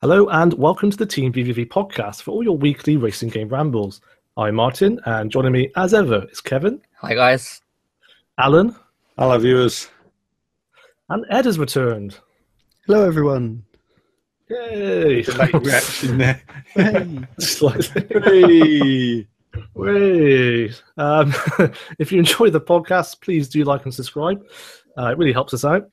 Hello and welcome to the Team VVV podcast for all your weekly racing game rambles. I'm Martin, and joining me as ever is Kevin. Hi guys. Alan. Hello viewers. And Ed has returned. Hello everyone. Yay! The late reaction there. Hey. Hey. Way. If you enjoy the podcast, please do like and subscribe. It really helps us out.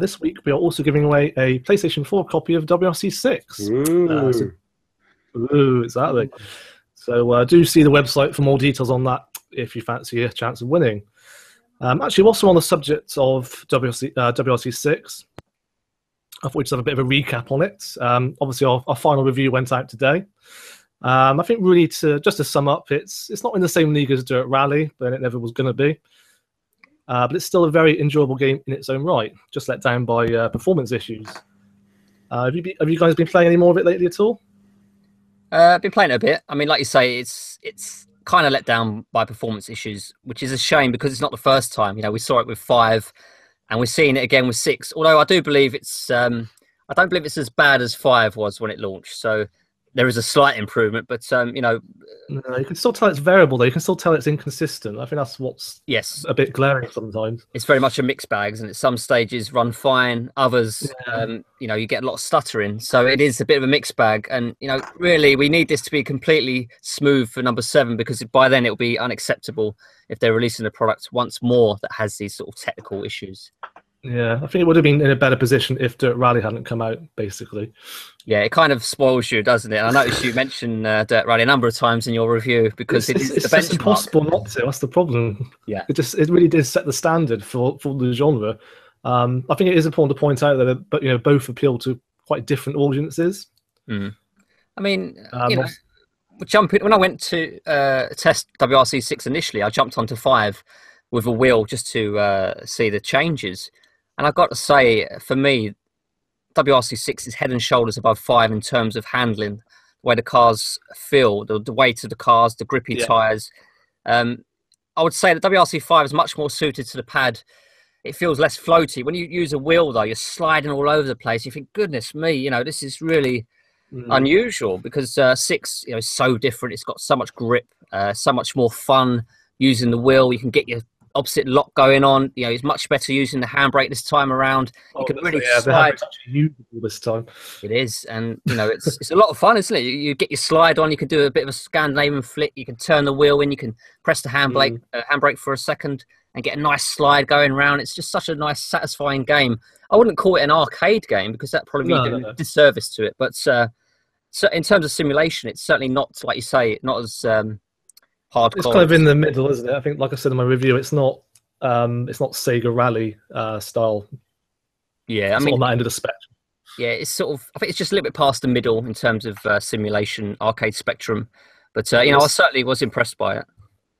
This week, we are also giving away a PlayStation 4 copy of WRC 6. Ooh. Exactly. So do see the website for more details on that if you fancy a chance of winning. Actually, also on the subject of WRC 6, I thought we'd just have a bit of a recap on it. Obviously, our final review went out today. I think really just to sum up, it's not in the same league as Dirt Rally, but it never was going to be. But it's still a very enjoyable game in its own right, just let down by performance issues. Have you guys been playing any more of it lately at all? I've been playing it a bit. I mean, like you say, it's kind of let down by performance issues, which is a shame because it's not the first time. You know, we saw it with 5, and we're seeing it again with 6. Although I do believe I don't believe it's as bad as 5 was when it launched. So there is a slight improvement, but No, you can still tell it's variable though. You can still tell it's inconsistent. I think that's what's yes, a bit glaring sometimes. it's very much a mixed bag, isn't it? Some stages run fine, others, you get a lot of stuttering. So it is a bit of a mixed bag, and really, we need this to be completely smooth for number 7 because by then it will be unacceptable if they're releasing a product once more that has these sort of technical issues. Yeah, I think it would have been in a better position if Dirt Rally hadn't come out, basically. Yeah, it kind of spoils you, doesn't it? I noticed you mentioned Dirt Rally a number of times in your review because it's the benchmark. Just impossible not to. That's the problem. Yeah, it really did set the standard for the genre. I think it is important to point out that both appeal to quite different audiences. I mean, when I went to test WRC 6 initially, I jumped onto 5 with a wheel just to see the changes. And I've got to say, for me, WRC 6 is head and shoulders above 5 in terms of handling, the way the cars feel, the weight of the cars, the grippy tyres. I would say that WRC 5 is much more suited to the pad. It feels less floaty. When you use a wheel, though, you're sliding all over the place. You think, goodness me, this is really unusual because 6 is so different. It's got so much grip, so much more fun using the wheel. You can get your opposite lock going on. It's much better using the handbrake this time around. You can really slide. It's actually usable this time. It is, and it's a lot of fun, isn't it? You get your slide on. You can do a bit of a Scandinavian flick. You can turn the wheel in. You can press the handbrake for a second and get a nice slide going around. It's just such a nice, satisfying game. I wouldn't call it an arcade game because that probably be doing a disservice to it. But so in terms of simulation, it's certainly not, like you say, not as hardcore. It's kind of in the middle, isn't it? I think, like I said in my review, it's not Sega Rally style. Yeah, on that end of the spectrum. Yeah, it's sort of. I think it's just a little bit past the middle in terms of simulation arcade spectrum. But I certainly was impressed by it.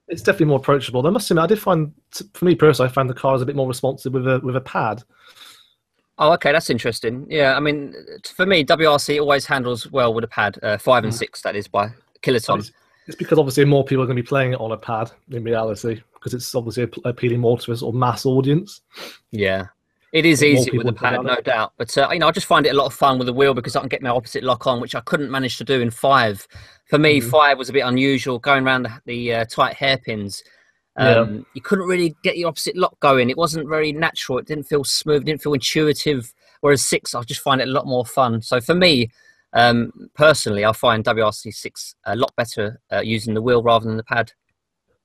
It's definitely more approachable. I must admit, I did find, for me personally, I found the cars a bit more responsive with a pad. Oh, okay, that's interesting. Yeah, I mean, for me, WRC always handles well with a pad. 5 and 6, that is, by kiloton. It's because obviously more people are going to be playing it on a pad in reality, because it's obviously appealing more to a sort of mass audience. Yeah, it is easy with a pad, no doubt. But I just find it a lot of fun with the wheel because I can get my opposite lock on, which I couldn't manage to do in 5. For me, 5 was a bit unusual, going around the tight hairpins. You couldn't really get your opposite lock going. It wasn't very natural. It didn't feel smooth. It didn't feel intuitive. Whereas 6, I just find it a lot more fun. So for me, personally, I find WRC 6 a lot better using the wheel rather than the pad.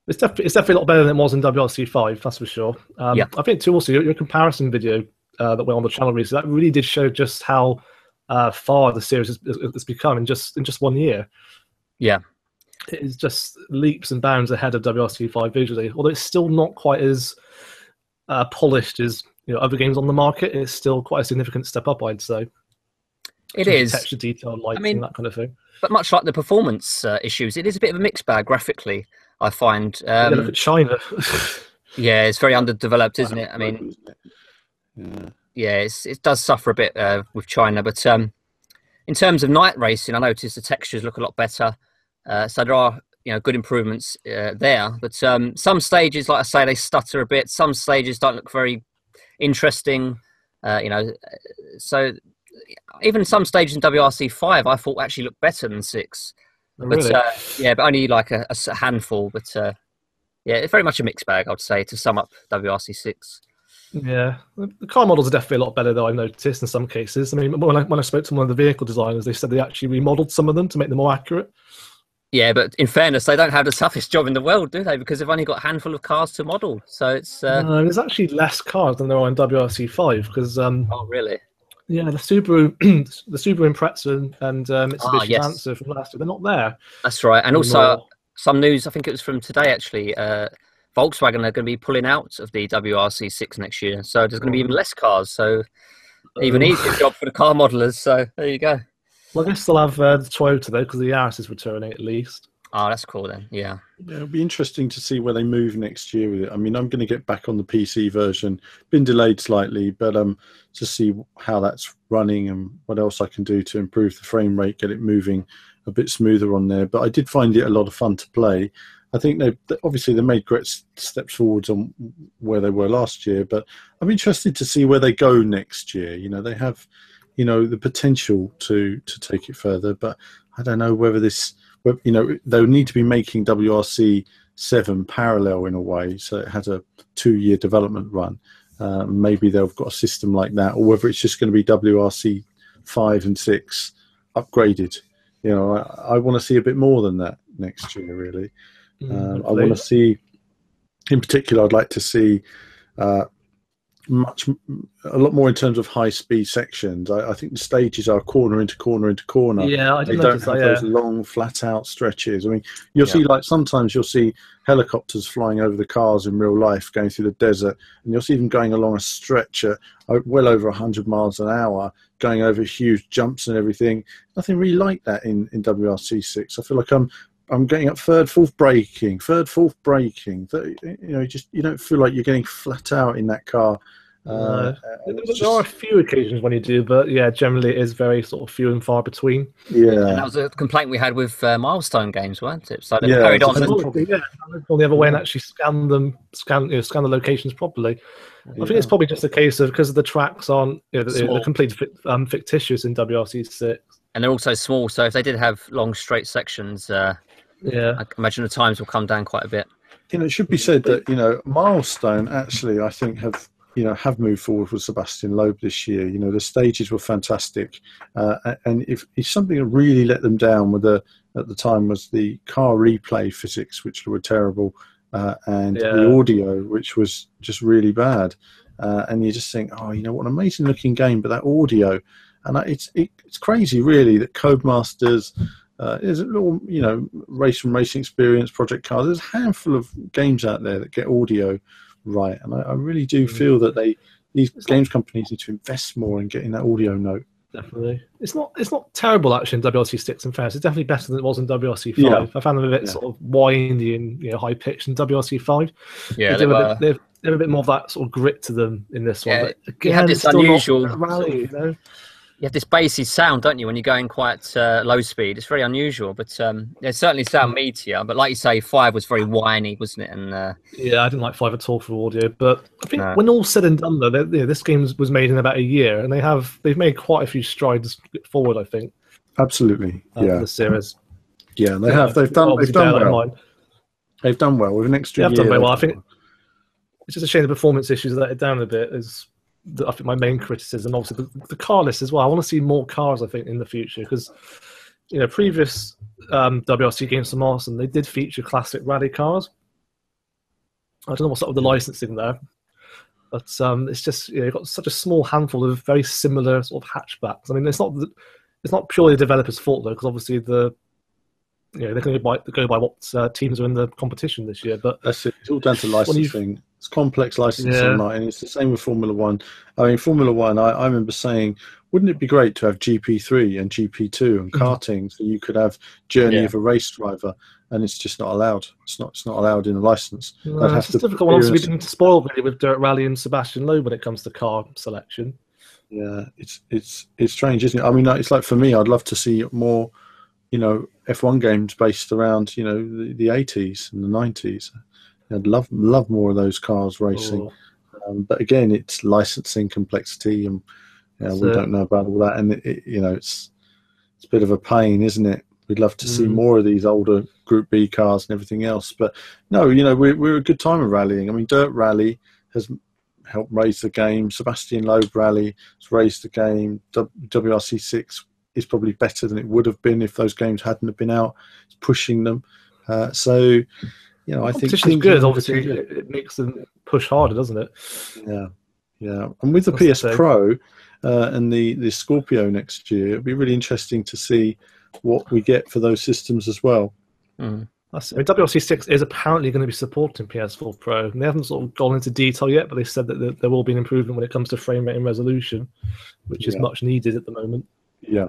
It's definitely a lot better than it was in WRC 5, that's for sure. I think too also your comparison video that went on the channel recently, that really did show just how far the series has become in just 1 year. Yeah. It is just leaps and bounds ahead of WRC 5 visually, although it's still not quite as polished as other games on the market. It's still quite a significant step up, I'd say. It is. Texture detail, lighting, that kind of thing. But much like the performance issues, it is a bit of a mixed bag graphically, I find. Look at China. Yeah, it's very underdeveloped, isn't it? I mean, it does suffer a bit with China. But in terms of night racing, I noticed the textures look a lot better. So there are good improvements there. But some stages, like I say, they stutter a bit. Some stages don't look very interesting. So even some stages in WRC5 I thought actually looked better than 6. Really? But yeah, but only like a handful. But yeah, it's very much a mixed bag, I would say, to sum up WRC6. Yeah, the car models are definitely a lot better, though, I've noticed in some cases. I mean, when I spoke to one of the vehicle designers, they said they actually remodeled some of them to make them more accurate. Yeah, but in fairness, they don't have the toughest job in the world, do they? Because they've only got a handful of cars to model. So it's there's actually less cars than there are in WRC5 because oh really? Yeah, the Subaru Impreza and Mitsubishi Lancer from last year, they're not there. That's right. And also some news, I think it was from today actually, Volkswagen are going to be pulling out of the WRC6 next year. So there's going to be even less cars. So even easier job for the car modelers. So there you go. Well, I guess they'll have the Toyota though, because the Yaris is returning at least. Oh, that's cool then. Yeah. It'll be interesting to see where they move next year with it. I mean, I'm going to get back on the PC version. Been delayed slightly, but to see how that's running and what else I can do to improve the frame rate, get it moving a bit smoother on there. But I did find it a lot of fun to play. I think they obviously made great steps forwards on where they were last year, but I'm interested to see where they go next year. You know, they have, you know, the potential to take it further, but I don't know whether this, you know, they'll need to be making WRC 7 parallel in a way, so it has a 2-year development run. Maybe they've got a system like that, or whether it's just going to be WRC 5 and 6 upgraded. You know, I want to see a bit more than that next year, really. I want to see, in particular, I'd like to see a lot more in terms of high-speed sections. I think the stages are corner into corner into corner. Yeah, I did notice that. They don't have those long, flat-out stretches. I mean, you'll see, like, sometimes you'll see helicopters flying over the cars in real life, going through the desert, and you'll see them going along a stretch at well over 100 miles an hour, going over huge jumps and everything. Nothing really like that in WRC6. I feel like I'm getting up third, fourth braking. You know, you don't feel like you're getting flat out in that car. There are a few occasions when you do, but yeah, generally it is very sort of few and far between. Yeah, and that was a complaint we had with milestone games, weren't it? So they carried on. On the other way and actually scan the locations properly. I think it's probably just a case of because the tracks aren't they're completely fictitious in WRC6, and they're also small. So if they did have long straight sections, I imagine the times will come down quite a bit. You know, it should be said that, you know, Milestone actually, I think, have moved forward with Sebastian Loeb this year. You know, the stages were fantastic, and if something that really let them down at the time was the car replay physics, which were terrible, and the audio, which was just really bad. And you just think, oh, you know, what an amazing looking game, but that audio, and it's crazy, really, that Codemasters. There's a little, you know, Racing Experience, Project Cars. There's a handful of games out there that get audio right, and I really do feel that these games companies need to invest more in getting that audio note. Definitely, it's not terrible actually in WRC6. In fact, it's definitely better than it was in WRC5. Yeah. I found them a bit sort of windy and high pitched in WRC5. Yeah, they have a bit more of that sort of grit to them in this one. But again, you have this unusual rally, you know. You have this bassy sound, don't you, when you're going quite low speed? It's very unusual, but they certainly sound meatier. But like you say, 5 was very whiny, wasn't it? And yeah, I didn't like 5 at all for audio. But I think when all said and done, though, this game was made in about a year, and they've made quite a few strides forward. I think. Absolutely, for the series. Yeah, they have. They've done well. They've done well with an extra year. They've done very well. I think it's just a shame the performance issues let it down a bit. I think my main criticism, obviously, the car list as well. I want to see more cars, I think, in the future because, you know, previous WRC games from Austin, they did feature classic rally cars. I don't know what's up with the licensing there, but it's just you've got such a small handful of very similar sort of hatchbacks. I mean, it's not purely the developers' fault though, because obviously they're going to go by what teams are in the competition this year. But that's it. It's all down to licensing. It's complex licensing, right? And it's the same with Formula One. I mean, Formula One, I remember saying, wouldn't it be great to have GP3 and GP2 and karting so you could have Journey of a Race Driver? And it's just not allowed. It's not allowed in a license. No, it's a difficult one. Obviously, we've been spoiled really with Dirt Rally and Sebastian Loeb when it comes to car selection. Yeah, it's strange, isn't it? I mean, it's like for me, I'd love to see more, you know, F1 games based around, you know, the 80s and the 90s. I'd love more of those cars racing, but again, it's licensing complexity, and we don't know about all that, and it's a bit of a pain, isn't it? We'd love to see more of these older Group B cars and everything else, but no, we're a good time of rallying. I mean, Dirt Rally has helped raise the game. Sebastian Loeb Rally has raised the game. WRC6 is probably better than it would have been if those games hadn't have been out. It's pushing them. I think competition is good. Obviously, it makes them push harder, doesn't it? Yeah. And with the PS Pro and the Scorpio next year, it'll be really interesting to see what we get for those systems as well. WRC6 is apparently going to be supporting PS4 Pro. And they haven't sort of gone into detail yet, but they said that there will be an improvement when it comes to frame rate and resolution, which is much needed at the moment. Yeah.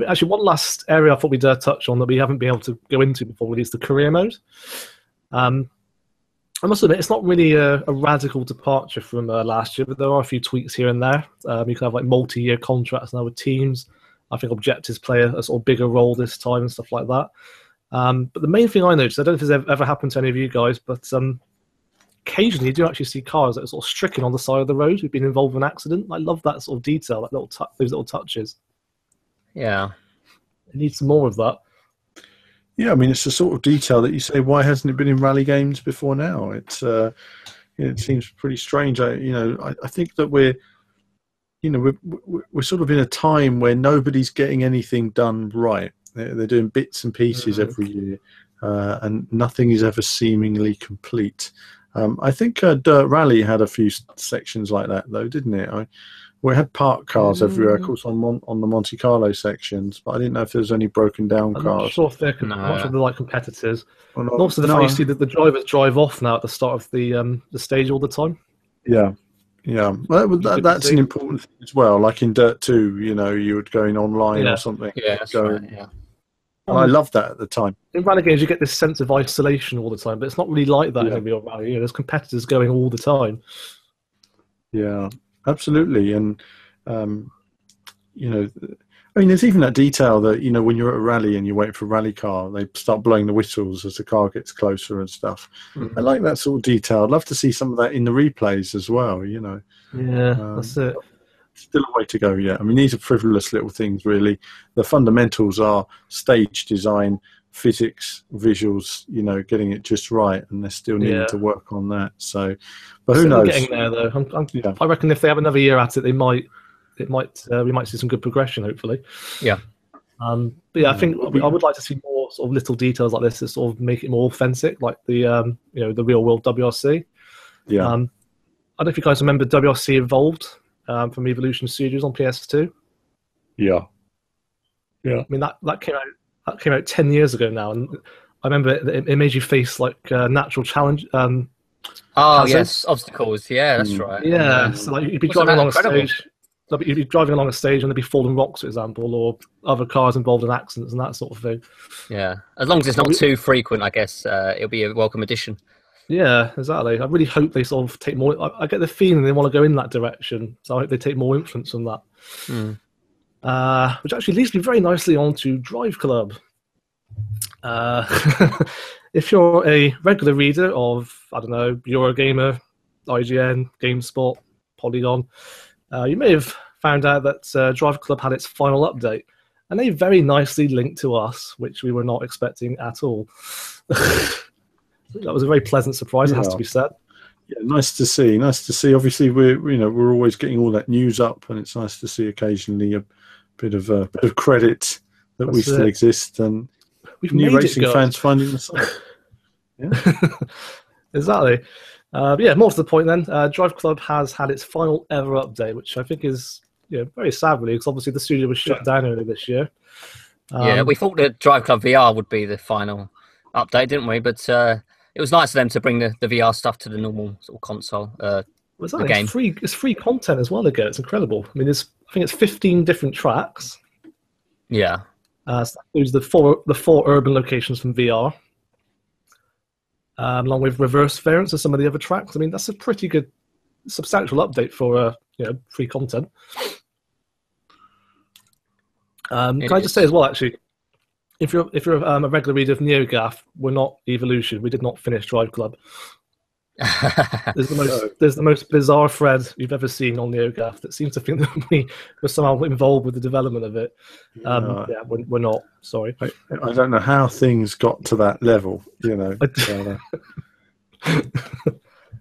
Actually, one last area I thought we'd touch on that we haven't been able to go into before is the career mode. I must admit, it's not really a radical departure from last year, but there are a few tweaks here and there. You can have like multi-year contracts now with teams. I think objectives play a sort of bigger role this time and stuff like that. But the main thing I noticed, I don't know if it's ever happened to any of you guys, but occasionally you do actually see cars that are sort of stricken on the side of the road who've been involved in an accident. I love that sort of detail, like those little touches. Yeah. It needs some more of that. Yeah, I mean, it's the sort of detail that you say, why hasn't it been in rally games before now? It seems pretty strange. I think that we're sort of in a time where nobody's getting anything done right. They're doing bits and pieces every year, and nothing is ever seemingly complete. I think Dirt Rally had a few sections like that, though, didn't it? We had parked cars everywhere, of course, on the Monte Carlo sections, but I didn't know if there was any broken down cars. I'm not sure if they're like competitors. And also, the fact you see that the drivers drive off now at the start of the stage all the time. Yeah. Well, that's an important thing as well. Like in Dirt 2, you would go in online or something. Yeah, that's right. Yeah. And I loved that at the time. In rally games, you get this sense of isolation all the time, but it's not really like that in a real rally. There's competitors going all the time. Yeah, absolutely. And, there's even that detail that, when you're at a rally and you're waiting for a rally car, they start blowing the whistles as the car gets closer and stuff. I like that sort of detail. I'd love to see some of that in the replays as well, Yeah, that's it. Still a way to go yet. I mean, these are frivolous little things, really. The fundamentals are stage design, physics, visuals, getting it just right, and they're still needing to work on that. So, but who knows? Getting there, though. I reckon if they have another year at it, we might see some good progression, hopefully. Yeah. But yeah, I think I would like to see more sort of little details like this that sort of make it more authentic, like the the real world WRC. Yeah. I don't know if you guys remember WRC Evolved from Evolution Studios on PS2. Yeah. I mean that came out 10 years ago now, and I remember it made you face like natural challenge. Yes, obstacles. Yeah, that's right. Yeah, so like you'd be driving along a stage. You'd be driving along a stage and there'd be falling rocks, for example, or other cars involved in accidents and that sort of thing. Yeah, as long as it's not too frequent, I guess it'll be a welcome addition. Yeah, exactly. I really hope they sort of take more. I get the feeling they want to go in that direction, so I hope they take more influence from that. Which actually leads me very nicely on to Driveclub. If you're a regular reader of, I don't know, Eurogamer, IGN, GameSpot, Polygon, you may have found out that Driveclub had its final update, and they very nicely linked to us, which we were not expecting at all. That was a very pleasant surprise, it has to be said. Yeah, nice to see. Obviously, we're always getting all that news up, and it's nice to see occasionally a bit of credit that we still exist, and we've new racing fans finding the site. Yeah, exactly. More to the point then, Driveclub has had its final ever update, which I think is very sad, really, because obviously the studio was shut down earlier this year. We thought the Driveclub VR would be the final update, didn't we? But it was nice of them to bring the VR stuff to the normal sort of console. Game. It's free content as well again. It's incredible. I mean, I think it's 15 different tracks. Yeah. So that includes the four urban locations from VR, along with reverse variants of some of the other tracks. I mean, that's a pretty good, substantial update for free content. Can I just say as well, actually, if you're a regular reader of NeoGAF, we're not Evolution. We did not finish Driveclub. There's the most bizarre thread you've ever seen on NeoGAF that seems to think that we were somehow involved with the development of it. Yeah, we're not. Sorry. I don't know how things got to that level.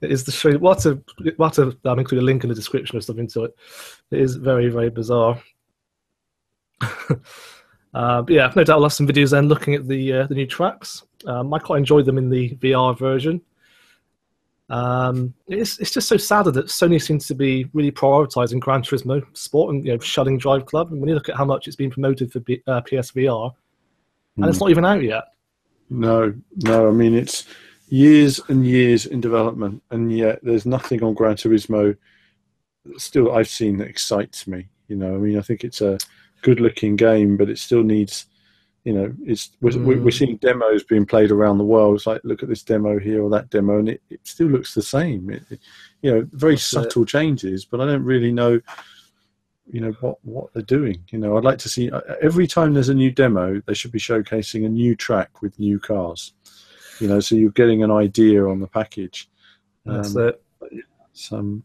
It is the show. We'll have to include a link in the description or something to it. It is very, very bizarre. But yeah, no doubt I'll have some videos then looking at the new tracks. I quite enjoyed them in the VR version. It's just so sad that Sony seems to be really prioritising Gran Turismo Sport and shutting Driveclub. And when you look at how much it's been promoted for PSVR, and it's not even out yet. No. I mean, it's years and years in development, and yet there's nothing on Gran Turismo still I've seen that excites me. I mean, I think it's a good-looking game, but it still needs. We're seeing demos being played around the world. It's like, look at this demo here or that demo, and it still looks the same. Very subtle changes, but I don't really know, what they're doing. I'd like to see every time there's a new demo, they should be showcasing a new track with new cars. So you're getting an idea on the package. That's it.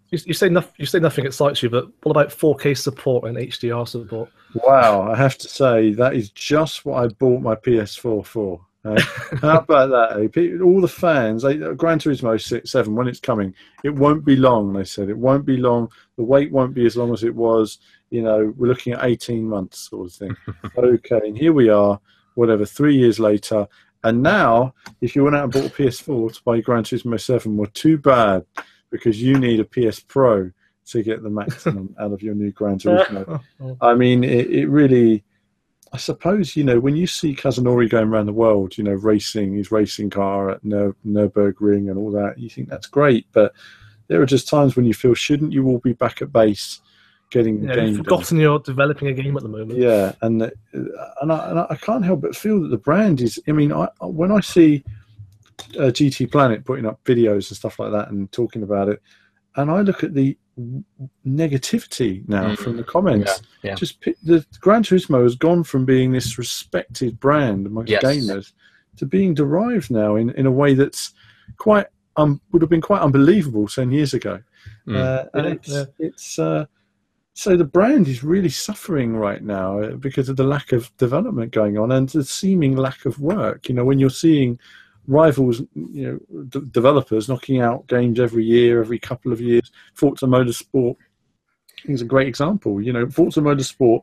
You say nothing excites you, but what about 4K support and HDR support? Wow, I have to say that is just what I bought my PS4 for. How about that? All the fans, Gran Turismo 7, when it's coming, it won't be long. They said it won't be long. The wait won't be as long as it was. We're looking at 18 months, sort of thing. Okay, and here we are. 3 years later. And now, if you went out and bought a PS4 to buy Gran Turismo 7, well, too bad, because you need a PS Pro to get the maximum out of your new Gran Turismo. I mean, it really, I suppose, when you see Kazunori going around the world, racing his racing car at Nürburgring and all that, you think that's great. But there are just times when you feel, shouldn't you all be back at base getting the game you've forgotten you're developing a game at the moment. Yeah, and I can't help but feel that the brand is, I mean, when I see GT Planet putting up videos and stuff like that and talking about it, and I look at the negativity now from the comments. Yeah. Just the Gran Turismo has gone from being this respected brand amongst gamers to being derived now in a way that's quite would have been quite unbelievable 10 years ago. So the brand is really suffering right now because of the lack of development going on and the seeming lack of work. When you're seeing rivals, developers knocking out games every year, every couple of years. Forza Motorsport is a great example. Forza Motorsport,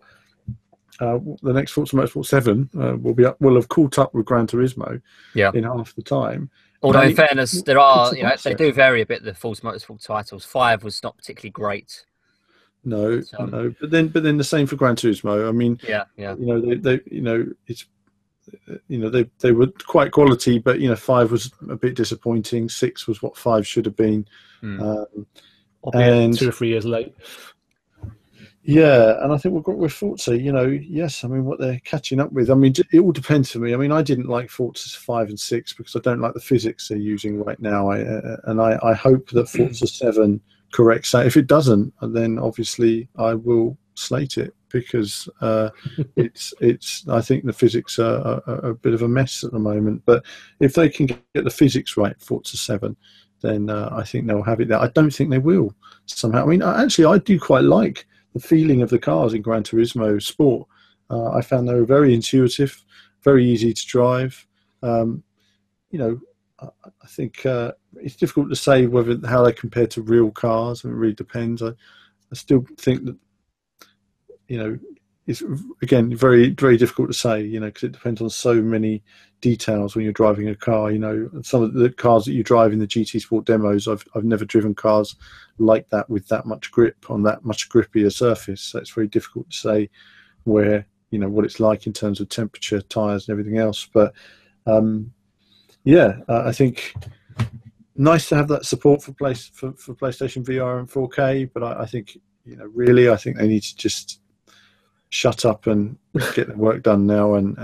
the next Forza Motorsport 7 will have caught up with Gran Turismo in half the time. Although in fairness, there are they do vary a bit. The Forza Motorsport titles. 5 was not particularly great. No, but then the same for Gran Turismo. I mean, they were quite quality, but 5 was a bit disappointing. 6 was what 5 should have been, and 2 or 3 years late. Yeah, and I think with Forza, yes, I mean what they're catching up with. I mean, it all depends for me. I mean, I didn't like Forza 5 and 6 because I don't like the physics they're using right now. I hope that Forza 7 corrects that. If it doesn't, then obviously I will slate it because it's. I think the physics are a bit of a mess at the moment. But if they can get the physics right, Forza 7, then I think they'll have it there. I don't think they will somehow. I mean, actually, I do quite like the feeling of the cars in Gran Turismo Sport. I found they were very intuitive, very easy to drive. I think it's difficult to say how they compare to real cars. It really depends. I still think that it's again very, very difficult to say. Because it depends on so many details when you're driving a car. Some of the cars that you drive in the GT Sport demos, I've never driven cars like that with that much grip on that much grippier surface. So it's very difficult to say where what it's like in terms of temperature, tires, and everything else. But I think nice to have that support for PlayStation VR and 4K. But I think really, I think they need to just shut up and get the work done now, and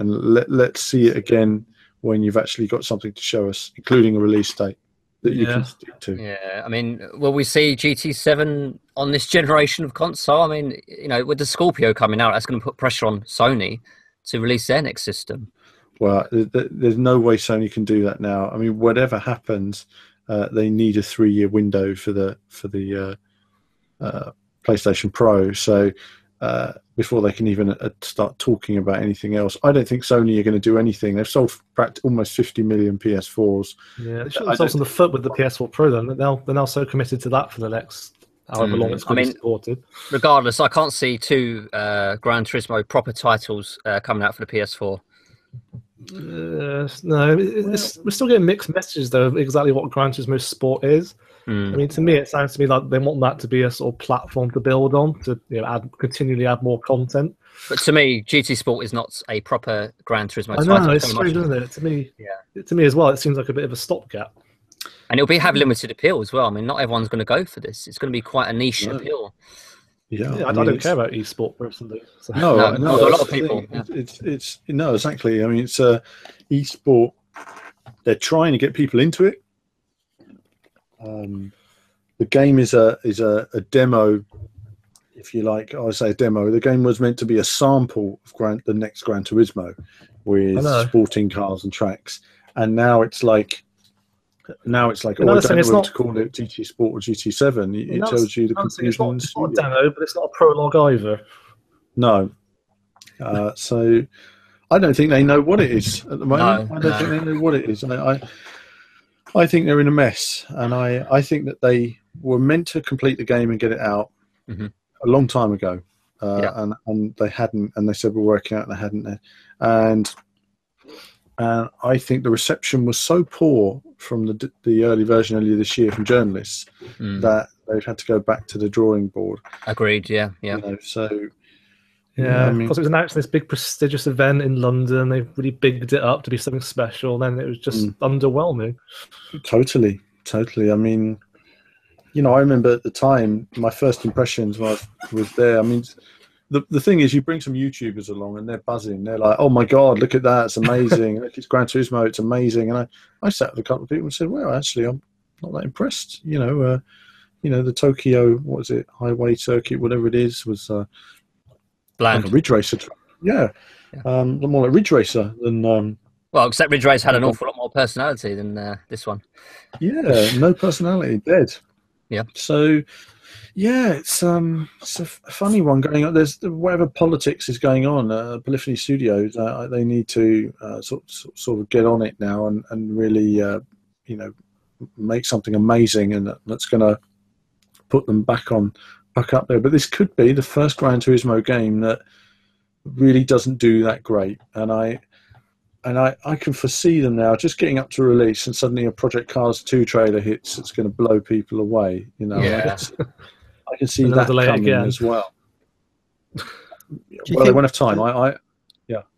let's see it again when you've actually got something to show us, including a release date that you can stick to. Yeah, I mean, will we see GT7 on this generation of console? I mean, with the Scorpio coming out, that's going to put pressure on Sony to release their next system. Well, there's no way Sony can do that now. I mean, whatever happens, they need a 3-year window for the PlayStation Pro. So before they can even start talking about anything else, I don't think Sony are going to do anything. They've sold almost 50 million PS4s. Yeah, they shot themselves on the foot with the PS4 Pro. Then they're now so committed to that for the next however long it's going to be supported. Regardless, I can't see 2 Gran Turismo proper titles coming out for the PS4. No, we're still getting mixed messages though of exactly what Gran Turismo Sport is. I mean, to me, it sounds to me like they want that to be a sort of platform to build on, to continually add more content. But to me, GT Sport is not a proper Gran Turismo title. I know, it's strange, isn't it? To me as well, it seems like a bit of a stopgap. And it'll have limited appeal as well. I mean, not everyone's going to go for this. It's going to be quite a niche appeal. Yeah, I don't care about esport personally. So. No, a lot of people. It's no, exactly. I mean, it's esport. They're trying to get people into it. The game is a demo, if you like. I say a demo. The game was meant to be a sample of the next Gran Turismo with sporting cars and tracks, and now it's like. I don't know whether to call it GT Sport or GT7. It tells you the confusion. It's not a demo, but it's not a prologue either. No. So I don't think they know what it is at the moment. I don't think they know what it is. I think they're in a mess, and I think that they were meant to complete the game and get it out a long time ago, and they hadn't, and they said we're working out, and they hadn't, and I think the reception was so poor from the early version earlier this year from journalists that they've had to go back to the drawing board. Agreed. Yeah. So. Yeah, because it was announced this big prestigious event in London. They really bigged it up to be something special, and then it was just underwhelming. Totally. I mean, I remember at the time, my first impressions when I was there. I mean, the thing is, you bring some YouTubers along, and they're buzzing. They're like, "Oh my God, look at that! It's amazing! Look, it's Gran Turismo, it's amazing!" And I sat with a couple of people and said, "Well, actually, I'm not that impressed." The Tokyo, highway circuit, whatever it is, was. Bland. Like a Ridge Racer. Yeah. More like Ridge Racer than... well, except Ridge Racer had an awful lot more personality than this one. Yeah, no personality, dead. Yeah. So, yeah, it's a funny one going on. There's whatever politics is going on. Polyphony Studios, they need to sort of get on it now and really, make something amazing, and that's going to put them back up there. But this could be the first Gran Turismo game that really doesn't do that great, and I can foresee them now just getting up to release, and suddenly a Project Cars 2 trailer hits. It's going to blow people away. I can see that coming as well. They won't have time.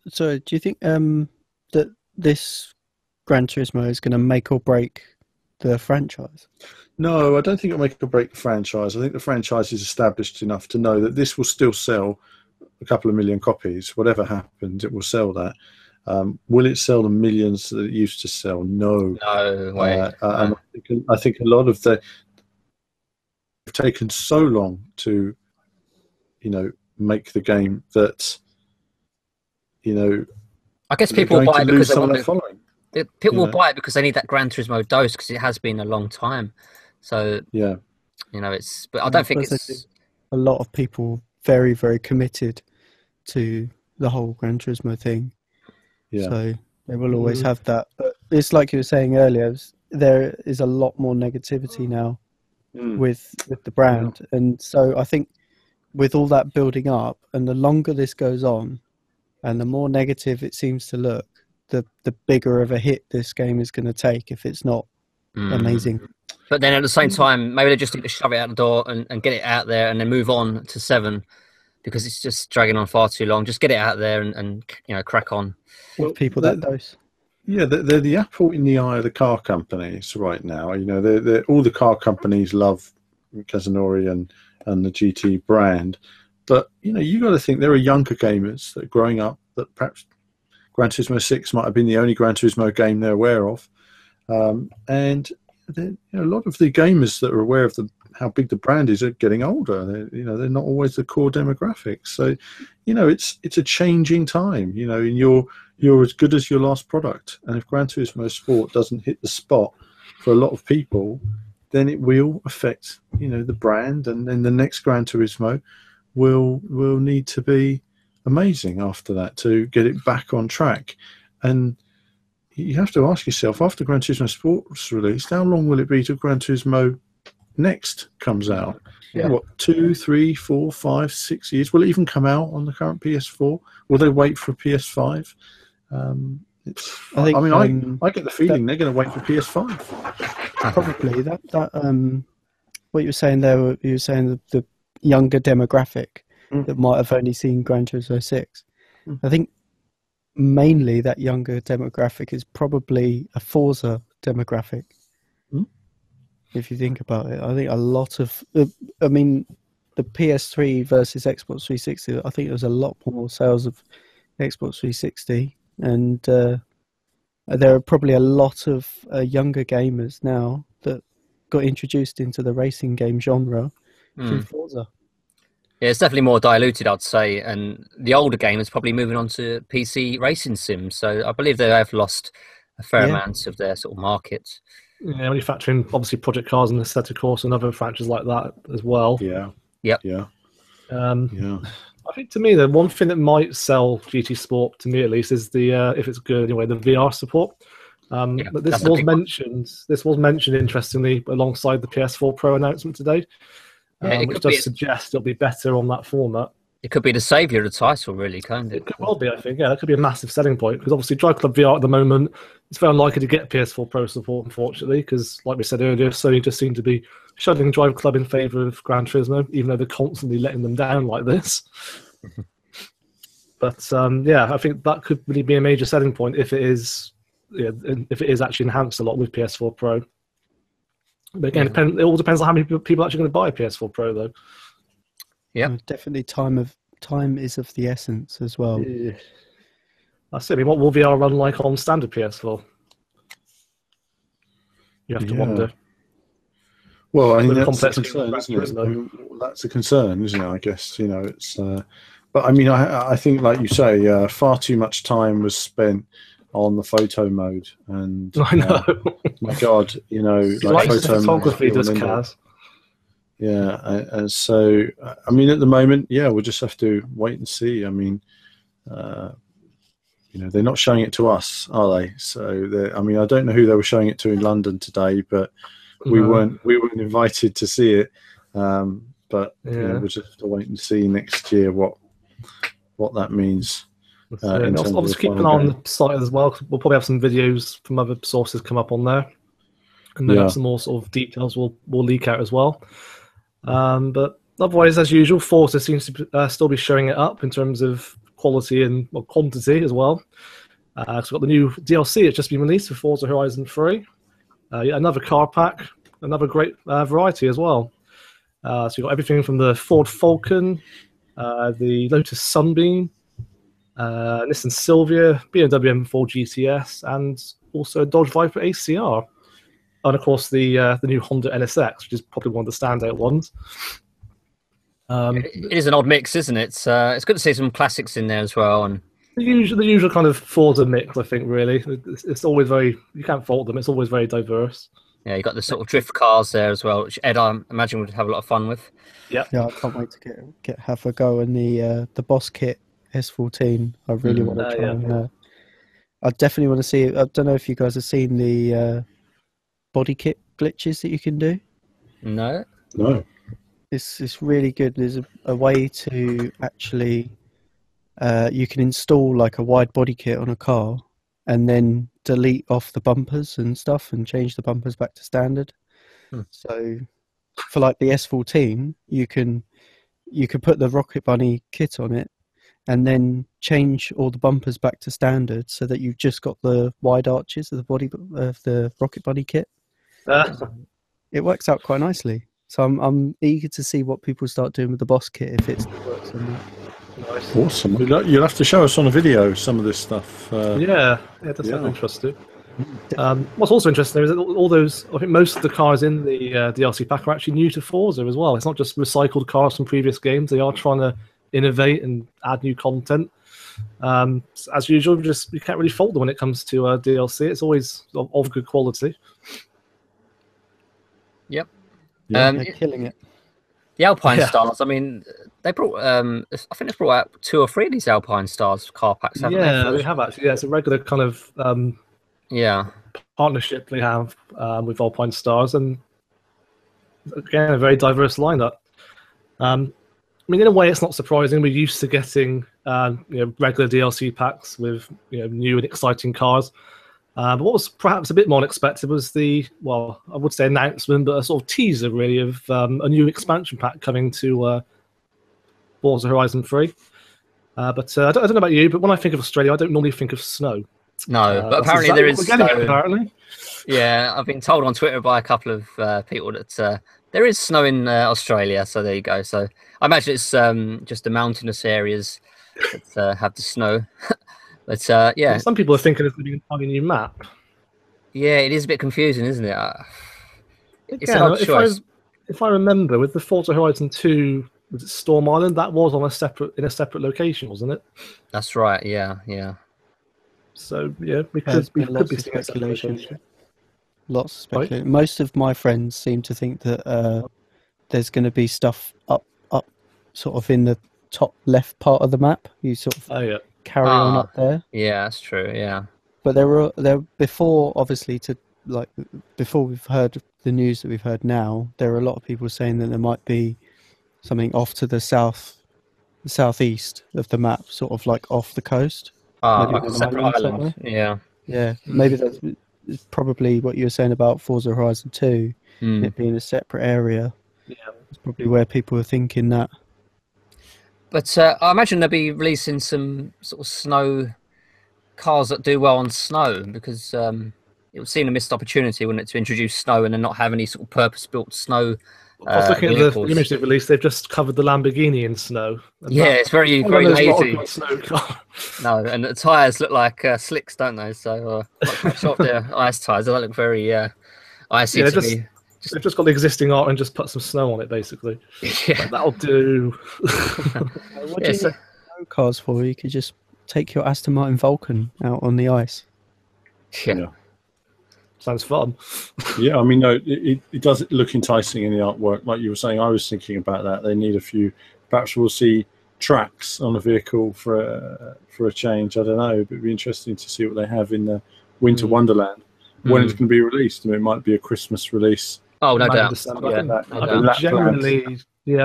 So do you think that this Gran Turismo is going to make or break the franchise? No, I don't think it'll make or break the franchise. I think the franchise is established enough to know that this will still sell a couple of million copies. Whatever happens, it will sell that. Will it sell the millions that it used to sell? No. No way. And I think a lot of have taken so long to, make the game that, I guess people will buy it because they want to. People will buy it because they need that Gran Turismo dose, because it has been a long time. So yeah, it's. But I don't think it's a lot of people very, very committed to the whole Gran Turismo thing. Yeah. So they will always have that. But it's like you were saying earlier. There is a lot more negativity now with the brand, and so I think with all that building up, and the longer this goes on, and the more negative it seems to look, the bigger of a hit this game is going to take if it's not amazing. But then at the same time, maybe they just need to shove it out the door and get it out there, and then move on to 7, because it's just dragging on far too long. Just get it out there and crack on. Give people that dose. Yeah, they're the apple in the eye of the car companies right now. They're all the car companies love Kazunori and the GT brand, but you got to think there are younger gamers that are growing up that perhaps Gran Turismo 6 might have been the only Gran Turismo game they're aware of, and a lot of the gamers that are aware of how big the brand is are getting older. They're not always the core demographics. So, it's a changing time. And you're as good as your last product. And if Gran Turismo Sport doesn't hit the spot for a lot of people, then it will affect, you know, the brand, and then the next Gran Turismo will need to be amazing after that to get it back on track. And you have to ask yourself, after Gran Turismo Sport's released, how long will it be till Gran Turismo Next comes out? Yeah. What, 2, 3, 4, 5, 6 years? Will it even come out on the current PS4? Will they wait for a PS5? I get the feeling they're going to wait for PS5. Probably that what you were saying there. You were saying the younger demographic that might have only seen Gran Turismo 6. I think mainly that younger demographic is probably a Forza demographic. If you think about it, I think a lot of, I mean, the PS3 versus Xbox 360, I think there was a lot more sales of Xbox 360, and there are probably a lot of younger gamers now that got introduced into the racing game genre through Forza. Yeah, it's definitely more diluted, I'd say, and the older gamers probably moving on to PC racing sims. So I believe they have lost a fair amount of their sort of market. Yeah, when you factor in obviously Project Cars and Assetto Corsa and other franchises like that as well. Yep. Yeah. I think to me the one thing that might sell GT Sport, to me at least, is the if it's good anyway, the VR support. But this was mentioned. This was mentioned interestingly alongside the PS4 Pro announcement today, which does suggest it'll be better on that format. It could be the saviour of the title, really, can't it? It could well be, I think. Yeah, that could be a massive selling point, because obviously Driveclub VR at the moment, it's very unlikely to get PS4 Pro support, unfortunately, because, like we said earlier, Sony just seem to be shutting Driveclub in favour of Gran Turismo, even though they're constantly letting them down like this. But I think that could really be a major selling point if it is actually enhanced a lot with PS4 Pro. But again, it all depends on how many people are actually going to buy a PS4 Pro, though. Yeah, definitely. Time is of the essence as well. Yeah. That's it. I mean, what will VR run like on standard PS4? You have to wonder. Well, I mean, that's a concern, isn't it? I mean, that's a concern, isn't it? I guess, you know, it's. But I mean, I think, like you say, far too much time was spent on the photo mode, and I know. My God, you know, like photo photography does Kaz. Yeah, and so I mean, at the moment, we'll just have to wait and see. I mean, you know, they're not showing it to us, are they? So, I mean, I don't know who they were showing it to in London today, but we weren't invited to see it. But you know, we'll just have to wait and see next year what that means. Obviously, keep an eye on the site as well. We'll probably have some videos from other sources come up on there, and then have some more sort of details we'll leak out as well. But otherwise, as usual, Forza seems to still be showing it up in terms of quality and quantity as well. So we've got the new DLC that's just been released for Forza Horizon 3. Another car pack, another great variety as well. So you've got everything from the Ford Falcon, the Lotus Sunbeam, Nissan Silvia, BMW M4 GTS, and also a Dodge Viper ACR. And of course the new Honda NSX, which is probably one of the standout ones. It is an odd mix, isn't it? It's good to see some classics in there as well, and the usual kind of Forza mix. I think really, it's always very, you can't fault them. It's always very diverse. Yeah, you got the sort of drift cars there as well, which Ed, I imagine, would have a lot of fun with. Yeah, I can't wait to have a go in the Boss Kit S14. I really want to try and. I definitely want to see. I don't know if you guys have seen the body kit glitches that you can do. No. It's really good. There's a way to actually you can install like a wide body kit on a car and then delete off the bumpers and stuff and change the bumpers back to standard. So for like the S14, you can put the Rocket Bunny kit on it and then change all the bumpers back to standard so that you've just got the wide arches of the body of the Rocket Bunny kit. It works out quite nicely. So I'm eager to see what people start doing with the Boss Kit if it works or not. Nice. Awesome. You'll have to show us on a video some of this stuff. That's interesting. What's also interesting is that all those, I think most of the cars in the DLC pack are actually new to Forza as well. It's not just recycled cars from previous games. They are trying to innovate and add new content. As usual, you can't really fault them when it comes to DLC. It's always of good quality. Yep. Yeah. They're killing it. The Alpinestars. I mean, they brought. I think they brought out 2 or 3 of these Alpinestars car packs. Haven't they have actually. Yeah, it's a regular kind of partnership they have with Alpinestars, and again, a very diverse lineup. I mean, in a way, it's not surprising. We're used to getting regular DLC packs with new and exciting cars. But what was perhaps a bit more unexpected was the, well, I would say announcement, but a sort of teaser really of a new expansion pack coming to Forza Horizon 3. But I don't know about you, but when I think of Australia, I don't normally think of snow. No, but apparently there is snow. Apparently. Yeah, I've been told on Twitter by a couple of people that there is snow in Australia, so there you go. So I imagine it's just the mountainous areas that have the snow. But yeah, some people are thinking it's going to be an entirely new map. Yeah, it is a bit confusing, isn't it? It's Again, an odd choice. If I remember, with the Forza Horizon 2, was it Storm Island? That was on in a separate location, wasn't it? That's right. Yeah. So yeah, we could be seeing speculation. Lots of speculation. Right? Most of my friends seem to think that there's going to be stuff up, sort of in the top left part of the map. You sort of carry on up there. Yeah, that's true. Yeah, but there before, obviously, before we've heard the news that we've heard now, there are a lot of people saying that there might be something off to the southeast of the map, sort of like off the coast. Like a separate island. Yeah. Maybe that's probably what you were saying about Forza Horizon 2, it being a separate area. Yeah, it's probably where people are thinking that. But I imagine they'll be releasing some sort of snow cars that do well on snow, because it would seem a missed opportunity, wouldn't it, to introduce snow and then not have any sort of purpose-built snow. I was looking at the image they've released. They've just covered the Lamborghini in snow. Yeah, it's very lazy. Snow car. No, and the tyres look like slicks, don't they? So short their ice tyres. They don't look very icy to me. They've just got the existing art and just put some snow on it, basically. Yeah, like, that'll do. What do you need snow cars for? You could just take your Aston Martin Vulcan out on the ice. Yeah. Sounds fun. Yeah, I mean, no, it does look enticing in the artwork. Like you were saying, I was thinking about that. They need a few. Perhaps we'll see tracks on a vehicle for a change. I don't know. But it'd be interesting to see what they have in the Winter Wonderland when it's going to be released. I mean, it might be a Christmas release. Oh, no doubt. I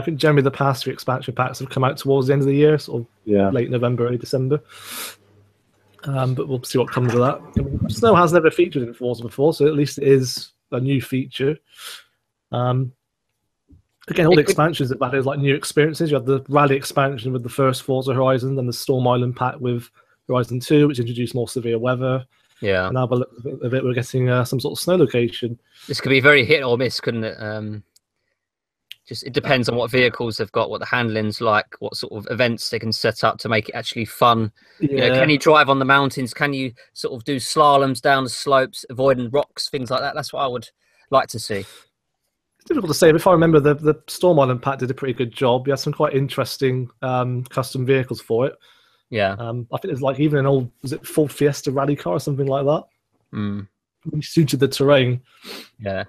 think generally the past 3 expansion packs have come out towards the end of the year, sort of late November, early December. But we'll see what comes of that. I mean, snow has never featured in Forza before, so at least it is a new feature. Again, all the expansions that added like new experiences. You had the rally expansion with the first Forza Horizon, then the Storm Island pack with Horizon 2, which introduced more severe weather. Yeah. And now by the look of it, we're getting some sort of snow location. This could be very hit or miss, couldn't it? Just it depends on what vehicles they've got, what the handling's like, what sort of events they can set up to make it actually fun. Yeah. You know, can you drive on the mountains? Can you sort of do slaloms down the slopes, avoiding rocks, things like that? That's what I would like to see. It's difficult to say, but if I remember, the Storm Island pack did a pretty good job. You had some quite interesting custom vehicles for it. Yeah. I think there's like even an old, was it Ford Fiesta rally car or something like that? Which suited the terrain. Yeah.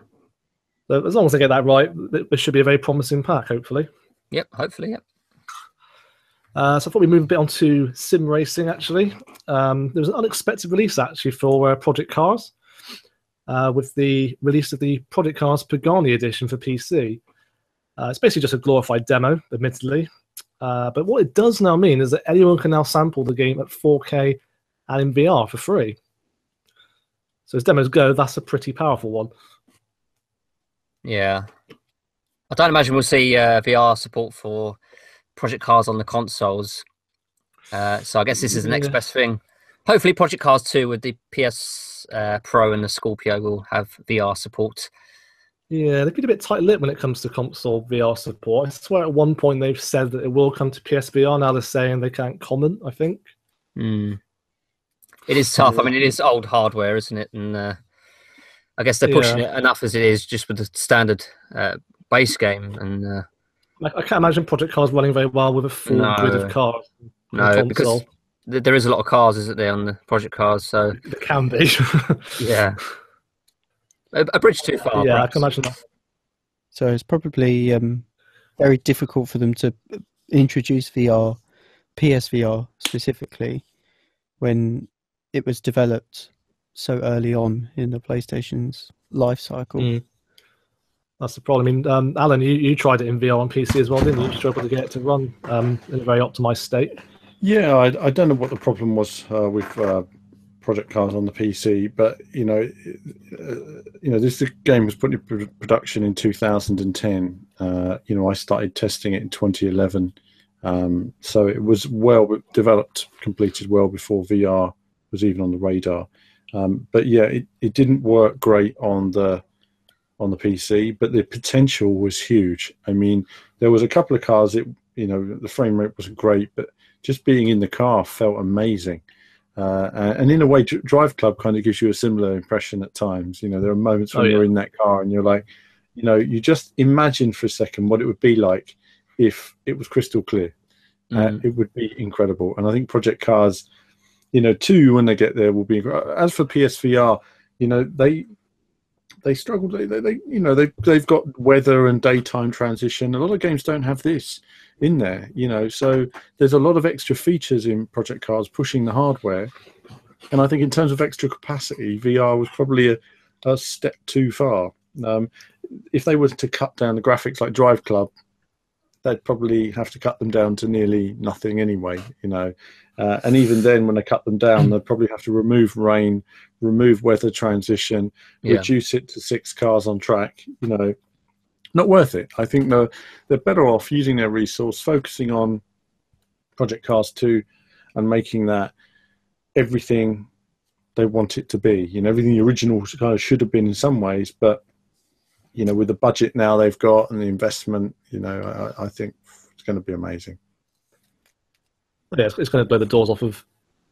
So as long as they get that right, this should be a very promising pack, hopefully. Yep, hopefully, yep. So I thought we'd move a bit on to sim racing, actually. There was an unexpected release, actually, for Project Cars, with the release of the Project Cars Pagani edition for PC. It's basically just a glorified demo, admittedly. But what it does now mean is that anyone can now sample the game at 4K and in VR for free. So as demos go, that's a pretty powerful one. Yeah. I don't imagine we'll see VR support for Project Cars on the consoles. So I guess this is the next best thing. Hopefully Project Cars 2 with the PS Pro and the Scorpio will have VR support. Yeah, they've been a bit tight-lipped when it comes to console VR support. I swear at one point they've said that it will come to PSVR. Now they're saying they can't comment, I think. It is tough. I mean, it is old hardware, isn't it? And I guess they're pushing it enough as it is just with the standard base game. And I can't imagine Project Cars running very well with a full grid of cars. No, because there is a lot of cars, isn't there, on the Project Cars? So there can be. Yeah. A bridge too far. Yeah, perhaps. I can imagine that. So it's probably very difficult for them to introduce VR, PSVR specifically, when it was developed so early on in the PlayStation's life cycle. That's the problem. I mean, Alan, you tried it in VR on PC as well, didn't you? You struggled to get it to run in a very optimized state. Yeah, I don't know what the problem was with Project Cars on the PC, but this game was put into production in 2010. I started testing it in 2011, so it was well developed, completed well before VR was even on the radar. But yeah, it didn't work great on the PC, but the potential was huge. I mean, there was a couple of cars the frame rate wasn't great, but just being in the car felt amazing. And in a way, Driveclub kind of gives you a similar impression at times. There are moments when you're in that car and you're like, you just imagine for a second what it would be like if it was crystal clear. It would be incredible. And I think Project Cars, 2, when they get there, will be. As for PSVR, they struggle. They've got weather and daytime transition. A lot of games don't have this in there, so there's a lot of extra features in Project Cars pushing the hardware. And I think in terms of extra capacity, VR was probably a step too far. If they were to cut down the graphics like Driveclub, they'd probably have to cut them down to nearly nothing anyway, and even then, when they cut them down, they'd probably have to remove rain, remove weather transition, reduce it to 6 cars on track. Not worth it. I think they're better off using their resource, focusing on Project Cars 2 and making that everything they want it to be. Everything the original kind of should have been in some ways, but with the budget now they've got and the investment, I think it's going to be amazing. Yeah, it's going to blow the doors off of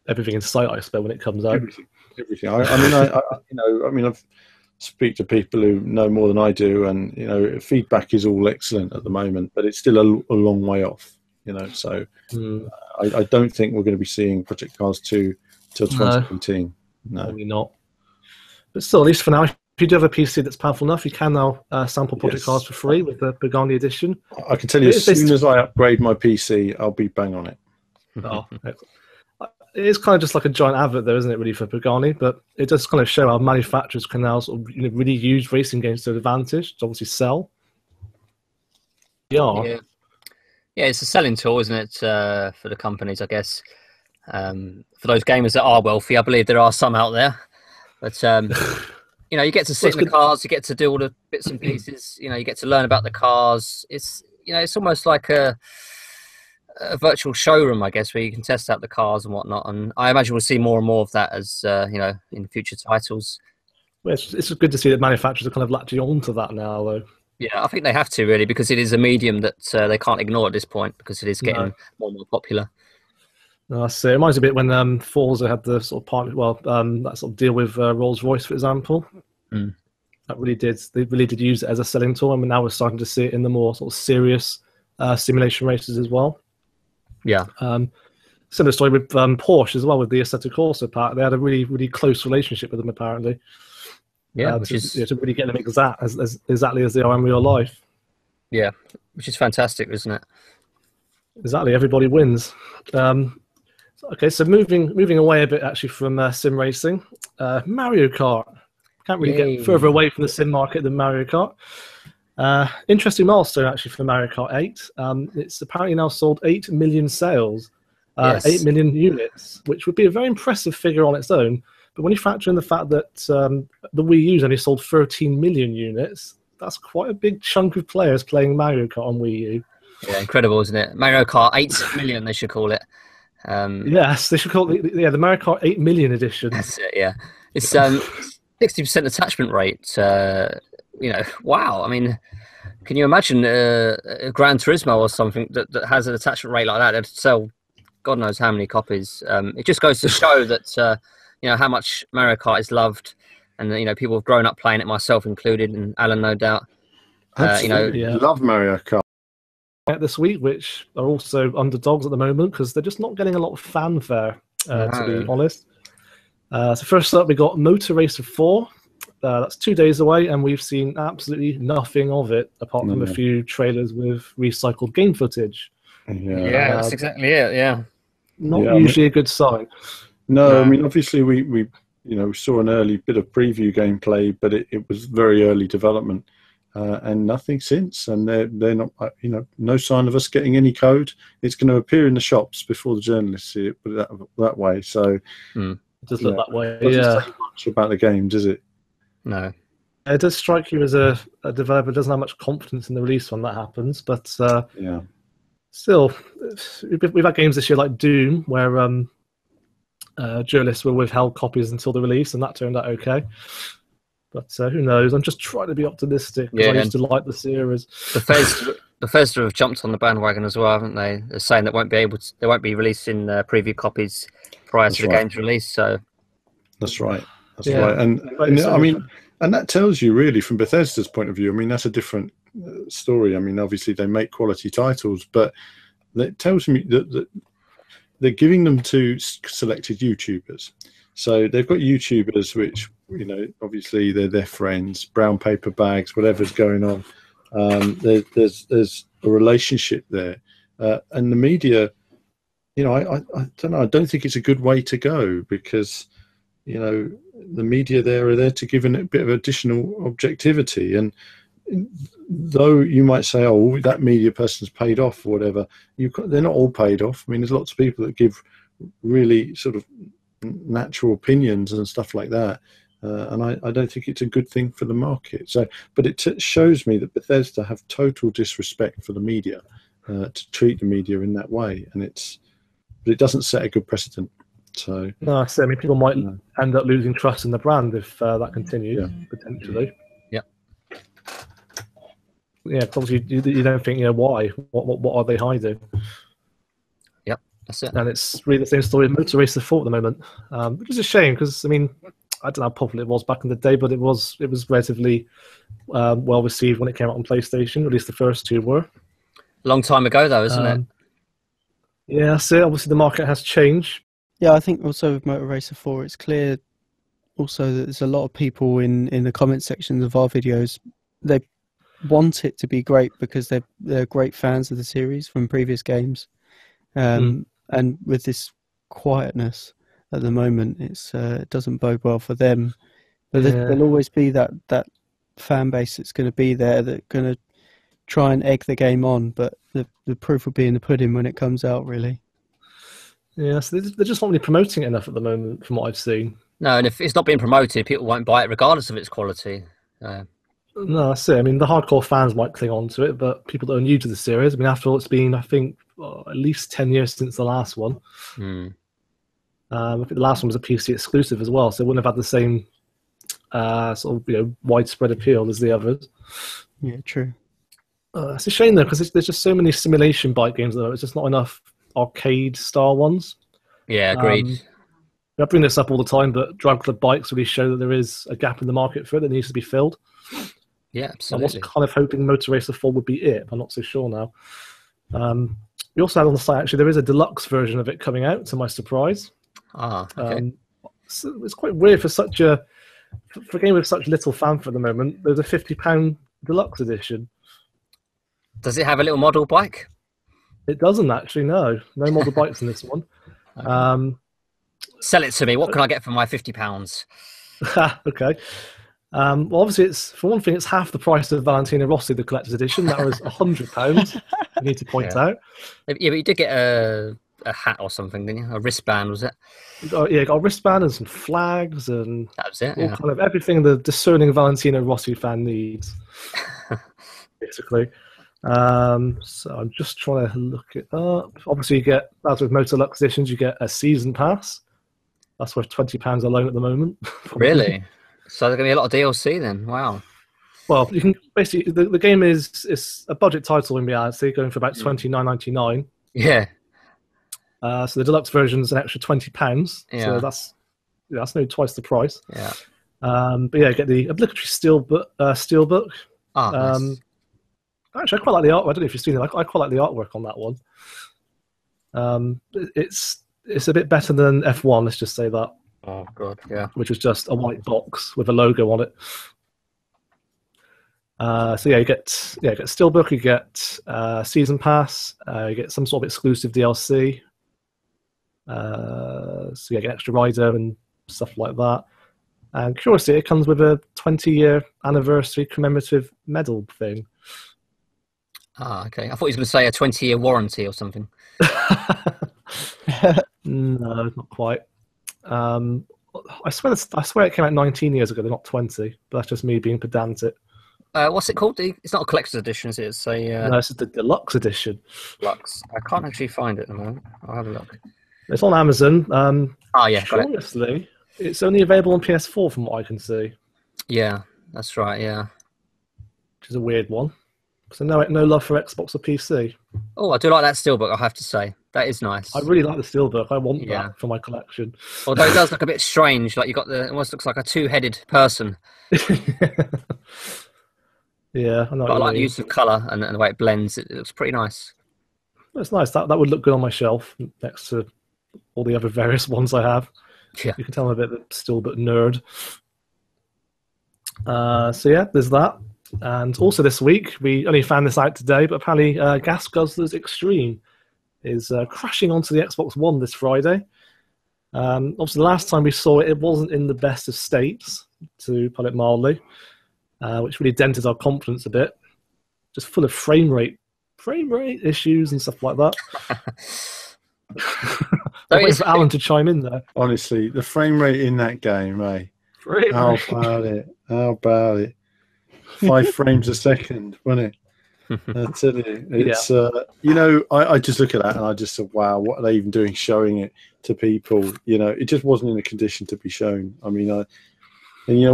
everything in sight, I suppose, when it comes out. Everything. I've speak to people who know more than I do, and feedback is all excellent at the moment, but it's still a long way off. So I don't think we're going to be seeing Project Cars 2 till 2017. No, probably not. But still, at least for now, if you do have a PC that's powerful enough, you can now sample Project Cars for free with the Pagani edition. I can tell you, as soon as I upgrade my PC, I'll be bang on it. Oh, it is kind of just like a giant advert, though, isn't it, really, for Pagani? But it does kind of show how manufacturers can now sort of, really use racing games to their advantage to obviously sell. Yeah, it's a selling tool, isn't it, for the companies, I guess. For those gamers that are wealthy, I believe there are some out there. But, you get to sit in the cars, you get to do all the bits and pieces, you get to learn about the cars. It's, it's almost like a virtual showroom, I guess, where you can test out the cars and whatnot. And I imagine we'll see more and more of that as in future titles. Well, it's good to see that manufacturers are kind of latching onto that now, though. Yeah, I think they have to, really, because it is a medium that they can't ignore at this point, because it is getting more and more popular. No, so it reminds me a bit when Forza had the sort of partner, that sort of deal with Rolls-Royce, for example. That really did. They really did use it as a selling tool, and now we're starting to see it in the more sort of serious simulation races as well. Yeah. Similar story with Porsche as well, with the Assetto Corsa part. They had a really, really close relationship with them, apparently. Yeah, to really get them exactly as they are in real life. Yeah, which is fantastic, isn't it? Exactly, everybody wins. Okay, so moving away a bit actually from sim racing, Mario Kart. Can't really get further away from the sim market than Mario Kart. Interesting milestone actually for the Mario Kart 8. It's apparently now sold 8 million sales, 8 million units, which would be a very impressive figure on its own. But when you factor in the fact that the Wii U's only sold 13 million units, that's quite a big chunk of players playing Mario Kart on Wii U. Yeah, incredible, isn't it? Mario Kart 8 million, they should call it. Yes, they should call it the Mario Kart 8 million edition. That's it, yeah. It's 60% attachment rate. Wow. I mean, can you imagine a Gran Turismo or something that has an attachment rate like that? It'd sell God knows how many copies. It just goes to show that, how much Mario Kart is loved, and people have grown up playing it, myself included, and Alan, no doubt. Love Mario Kart. This week, which are also underdogs at the moment because they're just not getting a lot of fanfare, to be honest. So first up, we got Motor Racer 4. That's 2 days away, and we've seen absolutely nothing of it apart from a few trailers with recycled game footage. Yeah, that's exactly it. Yeah, not usually a good sign. No, I mean, obviously we saw an early bit of preview gameplay, but it was very early development, and nothing since. And they're not, no sign of us getting any code. It's going to appear in the shops before the journalists see it, put it that way. So it does look that way. Doesn't say much about the game, does it? No. It does strike you as a developer doesn't have much confidence in the release when that happens, but still, we've had games this year like Doom where journalists were withheld copies until the release, and that turned out okay. But who knows? I'm just trying to be optimistic because I used to like the series. Bethesda have jumped on the bandwagon as well, haven't they? They're saying they won't be releasing preview copies prior to the game's release. So that's right. That's right. And I mean, and that tells you really from Bethesda's point of view. I mean, that's a different story. I mean, obviously they make quality titles, but it tells me that they're giving them to selected YouTubers. So they've got YouTubers which, obviously they're their friends, brown paper bags, whatever's going on. There's a relationship there. And the media, I don't know, I don't think it's a good way to go because, the media there are there to give a bit of additional objectivity. And though you might say, oh, that media person's paid off or whatever, they're not all paid off. I mean, there's lots of people that give really sort of natural opinions and stuff like that. And I don't think it's a good thing for the market. So, but it shows me that Bethesda have total disrespect for the media to treat the media in that way. And but it doesn't set a good precedent. So no, I mean, people might end up losing trust in the brand if that continues potentially. Yeah, obviously you don't think, why? What are they hiding? Yep, that's it. And it's really the same story with Motor Racer 4 at the moment, which is a shame because, I mean, I don't know how popular it was back in the day, but it was relatively well received when it came out on PlayStation. At least the first two were. A long time ago, though, isn't it? Yeah, that's it. Obviously, the market has changed. Yeah, I think also with Motor Racer 4, it's clear also that there's a lot of people in the comment sections of our videos. They want it to be great because they're great fans of the series from previous games, and with this quietness at the moment, it doesn't bode well for them. But there'll always be that fan base that's going to be there that's going to try and egg the game on. But the proof will be in the pudding when it comes out, really. Yeah, so they're just not really promoting it enough at the moment, from what I've seen. No, and if it's not being promoted, people won't buy it regardless of its quality. No, that's it. I mean, the hardcore fans might cling on to it, but people that are new to the series, I mean, after all, it's been, I think, at least 10 years since the last one. I think the last one was a PC exclusive as well, so it wouldn't have had the same sort of widespread appeal as the others. Yeah, true. It's a shame though, because there's just so many simulation bike games though. It's just not enough arcade-style ones. Yeah, agreed. I bring this up all the time, but Driveclub bikes really show that there is a gap in the market for it that needs to be filled. Yeah, absolutely. I was kind of hoping Motor Racer 4 would be it, but I'm not so sure now. We also had on the site, actually, there is a deluxe version of it coming out, to my surprise. Okay. So it's quite weird for for a game with such little fan for the moment. There's a £50 deluxe edition. Does it have a little model bike? It doesn't actually, no model bikes in this one. Okay. Sell it to me. What can I get for my £50? Okay. Well, obviously, for one thing, it's half the price of Valentino Rossi, the collector's edition. That was £100. I need to point out. Yeah, but you did get a hat or something, didn't you? A wristband, was it? Got a wristband and some flags and that was it. All kind of everything the discerning Valentino Rossi fan needs, basically. So I'm just trying to look it up. Obviously, you get, as with Motor Lux editions, you get a season pass. That's worth £20 alone at the moment. Really? So there's going to be a lot of DLC then. Wow. Well, you can basically the game is a budget title in reality, going for about $29.99. Yeah. So the deluxe version is an extra £20. Yeah. So that's nearly twice the price. Yeah. But yeah, get the obligatory steelbook. Nice. Actually, I quite like the art. I don't know if you've seen it. I quite like the artwork on that one. It's a bit better than F1. Let's just say that. Oh god, yeah. Which was just a white box with a logo on it. So yeah, you get Steelbook, you get Season Pass, you get some sort of exclusive DLC. So you get extra rider and stuff like that. And curiously, it comes with a 20-year anniversary commemorative medal thing. Ah, okay. I thought he was going to say a 20-year warranty or something. No, not quite. I swear it came out 19 years ago. They're not 20, but that's just me being pedantic. What's it called? It's not a collector's edition, is it? It's a no, this is the deluxe edition. Deluxe. I can't actually find it at the moment. I'll have a look. It's on Amazon. Yeah, curiously, it's only available on PS4 from what I can see. Yeah, that's right. Yeah, which is a weird one. So no love for Xbox or PC. Oh, I do like that Steelbook, I have to say. That is nice. I really like the Steelbook. I want that for my collection. Although it does look a bit strange, like it almost looks like a two-headed person. Yeah, I know. But I like the use of colour and the way it blends. It looks pretty nice. It's nice. That would look good on my shelf next to all the other various ones I have. Yeah. You can tell I'm a bit of a Steelbook nerd. So yeah, there's that. And also this week, we only found this out today, but apparently Gas Guzzlers Extreme is crashing onto the Xbox One this Friday. Obviously, the last time we saw it, it wasn't in the best of states, to put it mildly, which really dented our confidence a bit. Just full of frame rate issues and stuff like that. I'm waiting for Alan to chime in there. Honestly, the frame rate in that game, How about it? 5 frames a second, wasn't it? I tell you, it's I just look at that and I just said, wow, what are they even doing showing it to people? It just wasn't in a condition to be shown. I mean, and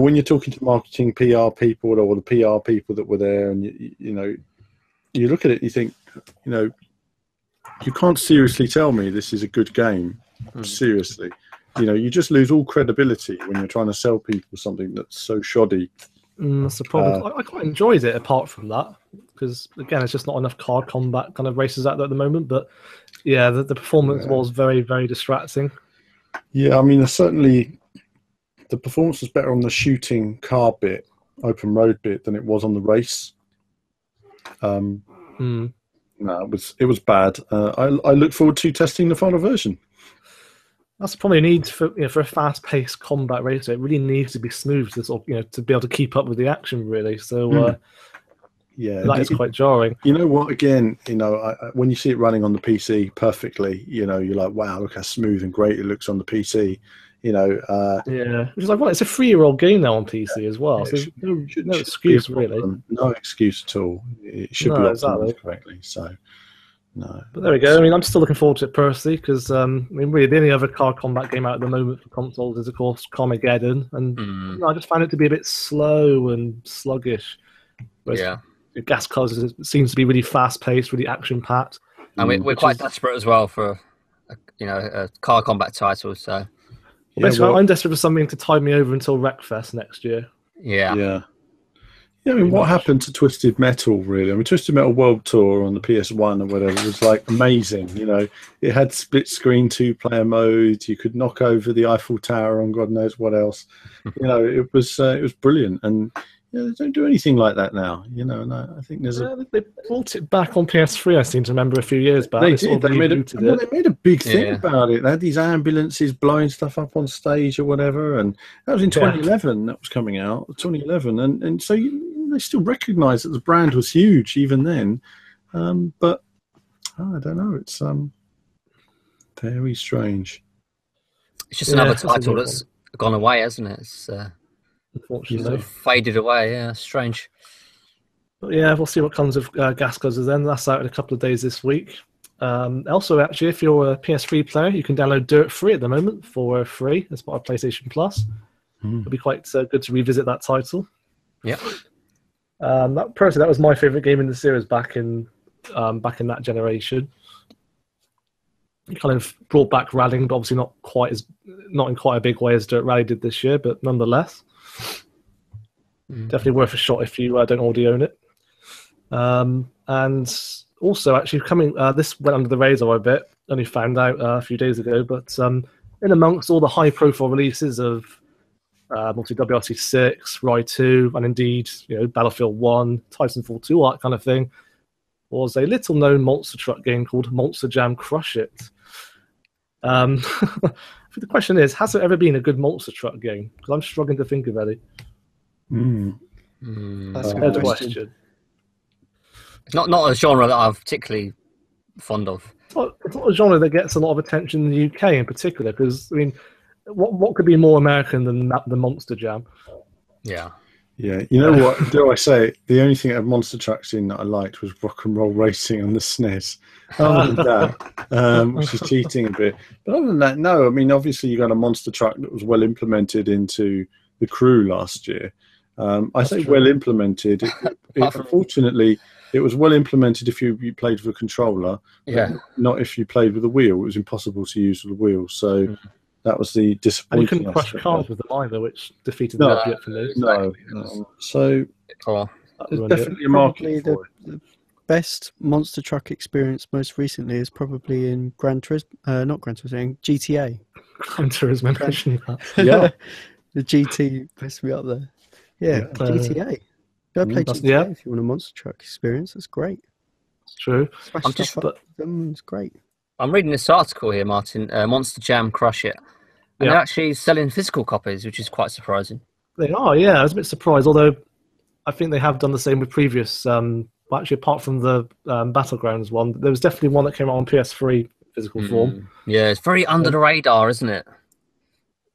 when you're talking to marketing PR people or the PR people that were there, and you look at it, and you think, you can't seriously tell me this is a good game. Seriously, you just lose all credibility when you're trying to sell people something that's so shoddy. That's the problem. I quite enjoyed it apart from that, because again, it's just not enough car combat kind of races out there at the moment. But yeah, the performance was very, very distracting. Yeah, I mean, certainly the performance was better on the shooting car bit, open road bit, than it was on the race. No, it was bad. I look forward to testing the final version. That's probably a need for a fast-paced combat race. It really needs to be smooth to sort of, to be able to keep up with the action, really. So that is quite jarring. You know what? Again, when you see it running on the PC perfectly, you're like, wow, look how smooth and great it looks on the PC. Which is like, well, it's a 3-year-old game now on PC as well. So no excuse really. No excuse at all. It should be optimized correctly. So. No, but there we go. I mean, I'm still looking forward to it personally because really the only other car combat game out at the moment for consoles is, of course, Carmageddon, and I just find it to be a bit slow and sluggish. Whereas Gas Guzzlers seems to be really fast-paced, really action-packed, and we're quite desperate as well for a car combat title. So basically, I'm desperate for something to tide me over until Wreckfest next year. Yeah. Yeah, I mean, what happened to Twisted Metal, really? I mean, Twisted Metal World Tour on the PS1 or whatever was, like, amazing, It had split-screen 2-player mode. You could knock over the Eiffel Tower and God knows what else. It was brilliant. And, they don't do anything like that now, and I think there's They brought it back on PS3, I seem to remember, a few years back. They did. They made a big thing about it. They had these ambulances blowing stuff up on stage or whatever, and that was in 2011. That was coming out, 2011, and so they still recognised that the brand was huge even then, but I don't know. It's very strange. It's just another title that's gone away, hasn't it? It's unfortunately sort of faded away. Yeah, strange. But yeah, we'll see what comes of Gas Guzzlers then. That's out in a couple of days this week. Also, actually, if you're a PS3 player, you can download Dirt Free at the moment for free as part of PlayStation Plus. It'll be quite good to revisit that title. Yeah. That was my favourite game in the series back in that generation. It kind of brought back rallying, but obviously not in quite a big way as Dirt Rally did this year, but nonetheless, definitely worth a shot if you don't already own it. And also, actually, this went under the radar a bit. Only found out a few days ago, but in amongst all the high-profile releases of multi WRC 6, Ride 2, and indeed, Battlefield 1, Titanfall 2, all that kind of thing, was a little-known monster truck game called Monster Jam Crush It. The question is, has there ever been a good monster truck game? Because I'm struggling to think of any. That's a good question. It's not a genre that I'm particularly fond of. It's not a genre that gets a lot of attention in the UK in particular, because, I mean, what could be more American than the Monster Jam? Yeah. Yeah, you know what? Do I say the only thing that had monster trucks in that I liked was Rock and Roll Racing on the SNES. Other than that, which is cheating a bit. But other than that, no. I mean, obviously you got a monster truck that was well implemented into the Crew last year. I say well implemented. Unfortunately, it was well implemented if you played with a controller. Yeah. Not if you played with a wheel. It was impossible to use with a wheel. So. That was the disappointing. And you couldn't crush cars with them either, which defeated the object for me. No. So there's definitely a market for it. The best monster truck experience most recently is probably in Gran Turismo, not Gran Turismo, GTA. Gran Turismo mentioned that. Yeah. The GT puts me up there. Yeah, GTA. Go play GTA if you want a monster truck experience. That's great. It's true. It's great. I'm reading this article here, Martin. Monster Jam Crush It. And they're actually selling physical copies, which is quite surprising. They are, yeah. I was a bit surprised, although I think they have done the same with previous. Well, actually, apart from the Battlegrounds one, there was definitely one that came out on PS3 physical form. Yeah, it's very under the radar, isn't it?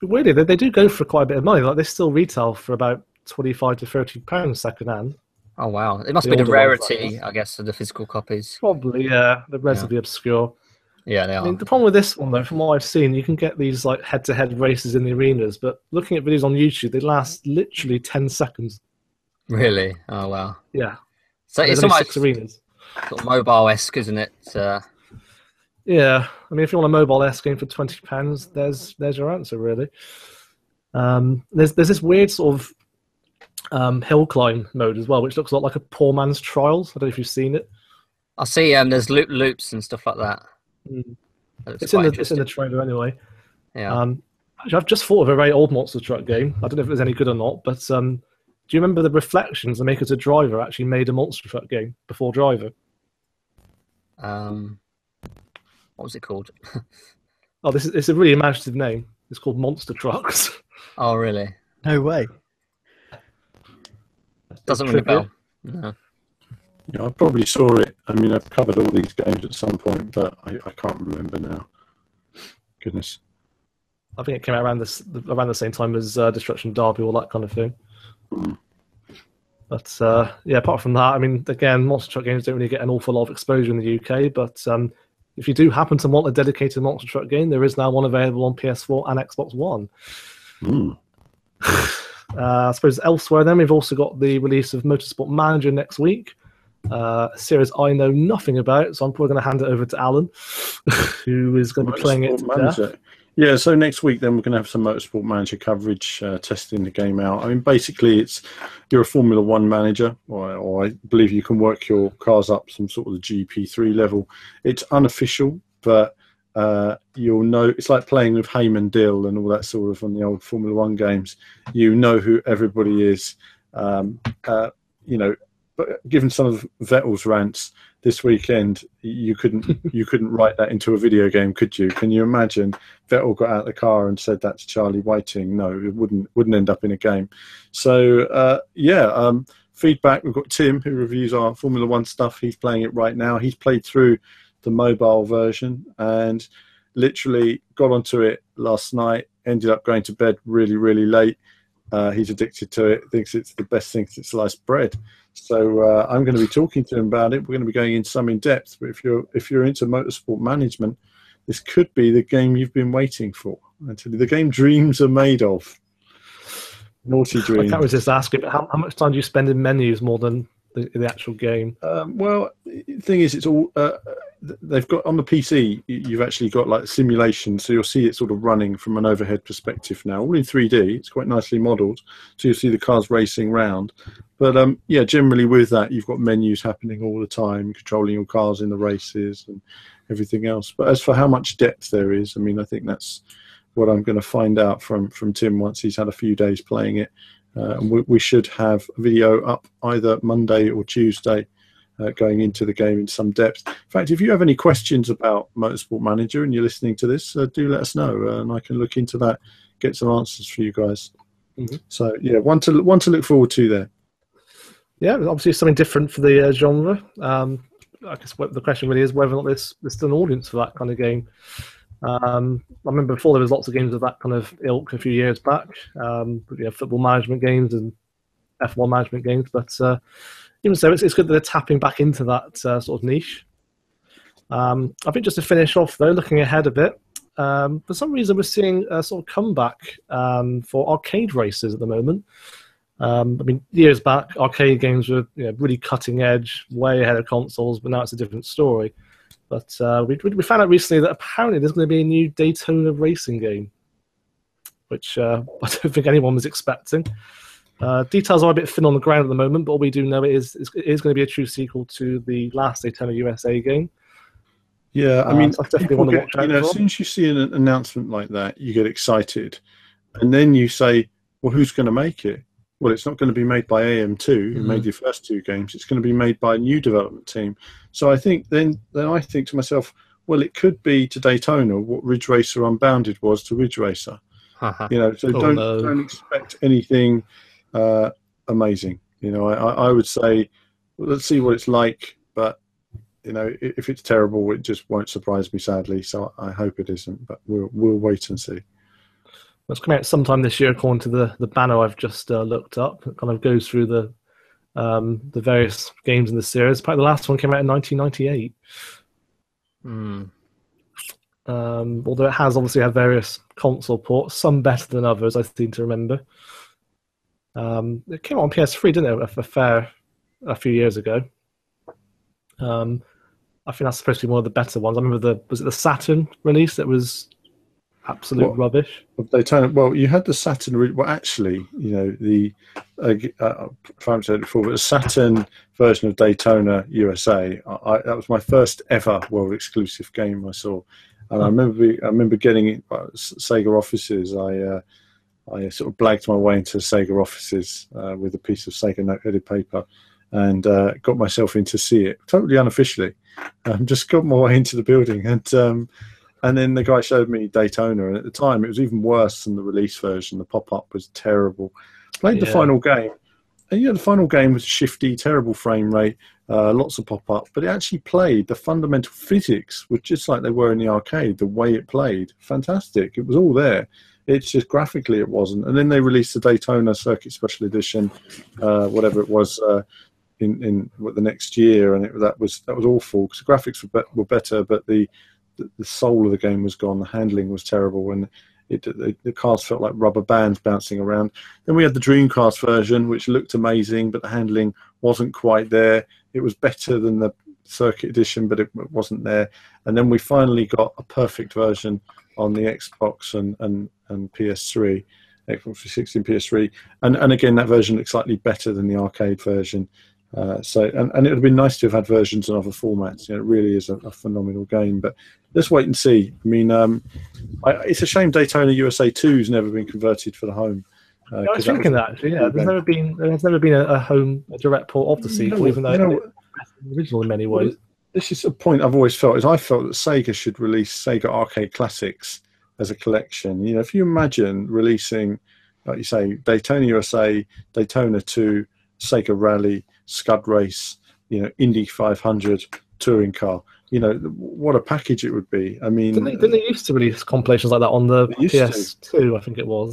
But weirdly, they do go for quite a bit of money. Like, they still retail for about £25 to £30 second hand. Oh, wow. It must be the rarity, I guess, of the physical copies. Probably, yeah. They're relatively obscure. Yeah, they are. I mean, the problem with this one, though, from what I've seen, you can get these like head-to-head races in the arenas, but looking at videos on YouTube, they last literally 10 seconds. Really? Oh, wow. Yeah. So it's almost 6 arenas. Sort of mobile-esque, isn't it? Yeah. I mean, if you want a mobile-esque game for £20, there's your answer, really. There's this weird sort of hill climb mode as well, which looks a lot like a poor man's Trials. I don't know if you've seen it. I see there's loops and stuff like that. It's in the trailer anyway. Yeah. Actually, I've just thought of a very old monster truck game. I don't know if it was any good or not, but do you remember the Reflections, the makers of Driver, actually made a monster truck game before Driver? What was it called? Oh, it's a really imaginative name. It's called Monster Trucks. Oh, really? No way. Doesn't ring a bell. No. Yeah, I probably saw it. I mean, I've covered all these games at some point, but I can't remember now. Goodness. I think it came out around the same time as Destruction Derby, all that kind of thing. But apart from that, I mean, again, monster truck games don't really get an awful lot of exposure in the UK. But if you do happen to want a dedicated monster truck game, there is now one available on PS4 and Xbox One. I suppose elsewhere, then we've also got the release of Motorsport Manager next week. A series I know nothing about, so I'm probably going to hand it over to Alan, who is going to be playing it to death. Yeah, so next week then we're going to have some Motorsport Manager coverage, testing the game out. I mean, basically you're a Formula 1 manager, or I believe you can work your cars up some sort of the GP3 level. It's unofficial, but you'll know, it's like playing with Heyman Dill and all that sort of on the old Formula 1 games. You know who everybody is, but given some of Vettel's rants this weekend, you couldn't write that into a video game, could you? Can you imagine Vettel got out of the car and said that to Charlie Whiting? No, it wouldn't end up in a game. So feedback. We've got Tim who reviews our Formula 1 stuff. He's playing it right now. He's played through the mobile version and literally got onto it last night. Ended up going to bed really, really late. He's addicted to it. Thinks it's the best thing since sliced bread. So I'm going to be talking to him about it. We're going to be going in some in depth. But if you're into motorsport management, this could be the game you've been waiting for. I tell you, the game dreams are made of. Naughty dreams. I can't resist asking, but how much time do you spend in menus more than the actual game? Well, the thing is, it's all they've got on the PC. You've actually got like simulation, so you'll see it sort of running from an overhead perspective now, all in 3D. It's quite nicely modelled, so you'll see the cars racing round. But generally with that, you've got menus happening all the time, controlling your cars in the races and everything else. But as for how much depth there is, I mean, I think that's what I'm going to find out from Tim once he's had a few days playing it. And we should have a video up either Monday or Tuesday going into the game in some depth. In fact, if you have any questions about Motorsport Manager and you're listening to this, do let us know, and I can look into that, get some answers for you guys. Mm-hmm. So yeah, one to look forward to there. Yeah, obviously something different for the genre. I guess the question really is whether or not there's still an audience for that kind of game. I remember before there was lots of games of that kind of ilk a few years back, football management games and F1 management games. But even so, it's good that they're tapping back into that sort of niche. I think just to finish off though, looking ahead a bit, for some reason we're seeing a sort of comeback for arcade races at the moment. I mean, years back, arcade games were really cutting edge, way ahead of consoles, but now it's a different story. But we found out recently that apparently there's going to be a new Daytona racing game, which I don't think anyone was expecting. Details are a bit thin on the ground at the moment, but all we do know is going to be a true sequel to the last Daytona USA game. Yeah, I mean, so I definitely want to watch out. As soon as you see an announcement like that, you get excited, and then you say, "Well, who's going to make it?" Well, it's not going to be made by AM2, who made the first two games. It's going to be made by a new development team. So I think then I think to myself, well, it could be to Daytona what Ridge Racer Unbounded was to Ridge Racer. So don't expect anything amazing. I would say, well, let's see what it's like. But if it's terrible, it just won't surprise me, sadly. So I hope it isn't. But we'll wait and see. It's coming out sometime this year, according to the banner I've just looked up. It kind of goes through the various games in the series. Probably the last one came out in 1998. Although it has obviously had various console ports, some better than others, I seem to remember. It came out on PS3, didn't it, a few years ago. I think that's supposed to be one of the better ones. I remember was it the Saturn release that was absolute rubbish? Daytona. Well, you had the Saturn. Well, actually, the if I haven't said it before, but the Saturn version of Daytona USA. That was my first ever world exclusive game I saw, and I remember getting it at Sega offices. I sort of blagged my way into Sega offices with a piece of Sega note-headed paper, and got myself in to see it totally unofficially. Just got my way into the building, and then the guy showed me Daytona, and at the time it was even worse than the release version. The pop-up was terrible. Played the final game, and the final game was shifty, terrible frame rate, lots of pop-up, but it actually played. The fundamental physics were just like they were in the arcade, the way it played. Fantastic. It was all there. It's just graphically it wasn't. And then they released the Daytona Circuit Special Edition, whatever it was, in the next year, and that was awful because the graphics were better, but the soul of the game was gone. The handling was terrible, and the cars felt like rubber bands bouncing around. Then we had the Dreamcast version, which looked amazing, but the handling wasn't quite there. It was better than the Circuit Edition, but it wasn't there. And then we finally got a perfect version on the Xbox and PS3, Xbox 360 and PS3. And again, that version looks slightly better than the arcade version. So it would have been nice to have had versions in other formats. It really is a phenomenal game, but let's wait and see. I mean, it's a shame Daytona USA 2 has never been converted for the home. I was thinking that actually. Yeah, there's never been a direct port of the sequel, even though it's original in many ways. This is a point I've always felt. I felt that Sega should release Sega Arcade Classics as a collection. If you imagine releasing, like you say, Daytona USA, Daytona 2, Sega Rally, Scud Race, Indy 500 touring car. What a package it would be. I mean, didn't they used to release compilations like that on the PS2? I think it was.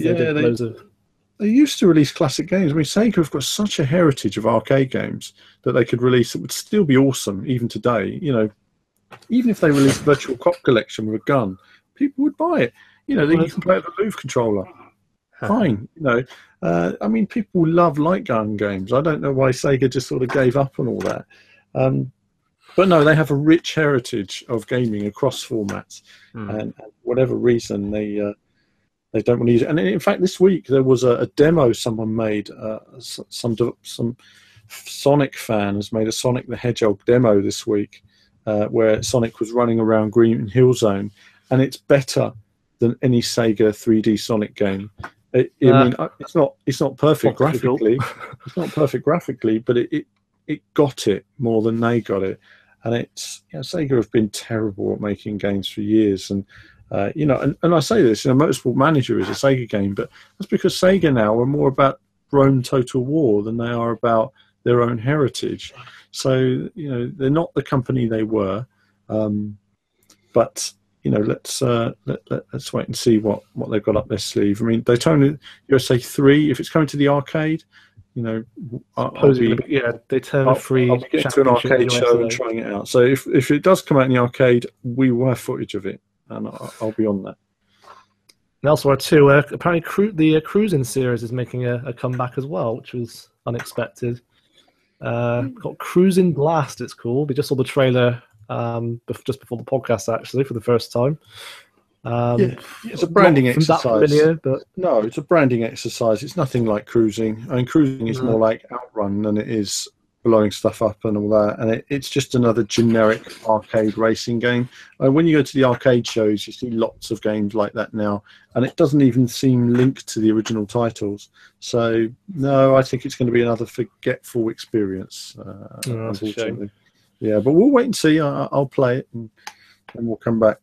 They used to release classic games. I mean, Sega have got such a heritage of arcade games that they could release that would still be awesome even today. Even if they released Virtual Cop Collection with a gun, people would buy it. You can play with a Move controller. Fine. I mean, people love light gun games. I don't know why Sega just sort of gave up on all that. But no, they have a rich heritage of gaming across formats, and whatever reason they don't want to use it. And in fact, this week there was a demo someone made. Some Sonic fan has made a Sonic the Hedgehog demo this week, where Sonic was running around Green Hill Zone, and it's better than any Sega 3D Sonic game. I mean, it's not perfect graphically. It's not perfect graphically, but it got it more than they got it. And it's, Sega have been terrible at making games for years. And and I say this, Motorsport Manager is a Sega game, but that's because Sega now are more about Rome Total War than they are about their own heritage. So they're not the company they were, but let's wait and see what they've got up their sleeve. I mean, Daytona USA 3, if it's coming to the arcade, Daytona 3. I'll be getting to an arcade show and trying it out. So if it does come out in the arcade, we will have footage of it, and I'll be on that. And elsewhere too, apparently the Cruising series is making a comeback as well, which was unexpected. Got Cruising Blast, it's called. We just saw the trailer just before the podcast, actually, for the first time. It's a branding exercise. Familiar, but... No, it's a branding exercise. It's nothing like Cruising. I mean, Cruising is more like Outrun than it is blowing stuff up and all that. And it's just another generic arcade racing game. When you go to the arcade shows, you see lots of games like that now. And it doesn't even seem linked to the original titles. So, no, I think it's going to be another forgetful experience, unfortunately. Yeah, but we'll wait and see. I'll play it and we'll come back.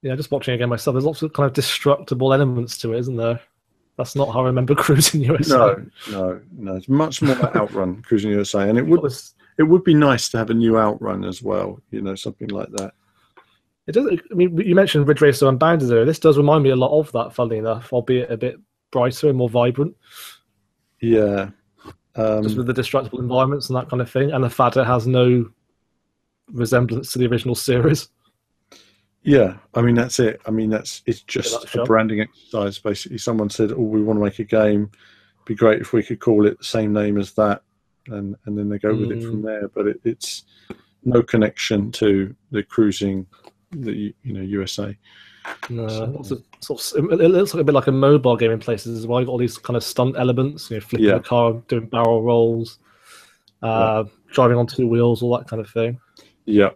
Yeah, just watching it again myself, there's lots of kind of destructible elements to it, isn't there? That's not how I remember Cruising USA. No. It's much more like Outrun, Cruising USA. And it would be nice to have a new Outrun as well, something like that. It does. I mean, you mentioned Ridge Racer Unbounded there. This does remind me a lot of that, funnily enough, albeit a bit brighter and more vibrant. Yeah. Just with the destructible environments and that kind of thing, and the fact it has no resemblance to the original series. Yeah, I mean, that's it. I mean, it's just a branding exercise, basically. Someone said, we want to make a game. It'd be great if we could call it the same name as that, and then they go with it from there. But it's no connection to the Cruising, USA. No, it looks like a bit like a mobile game in places as well. You've got all these kind of stunt elements, flipping the car, doing barrel rolls, driving on two wheels, all that kind of thing. Yeah.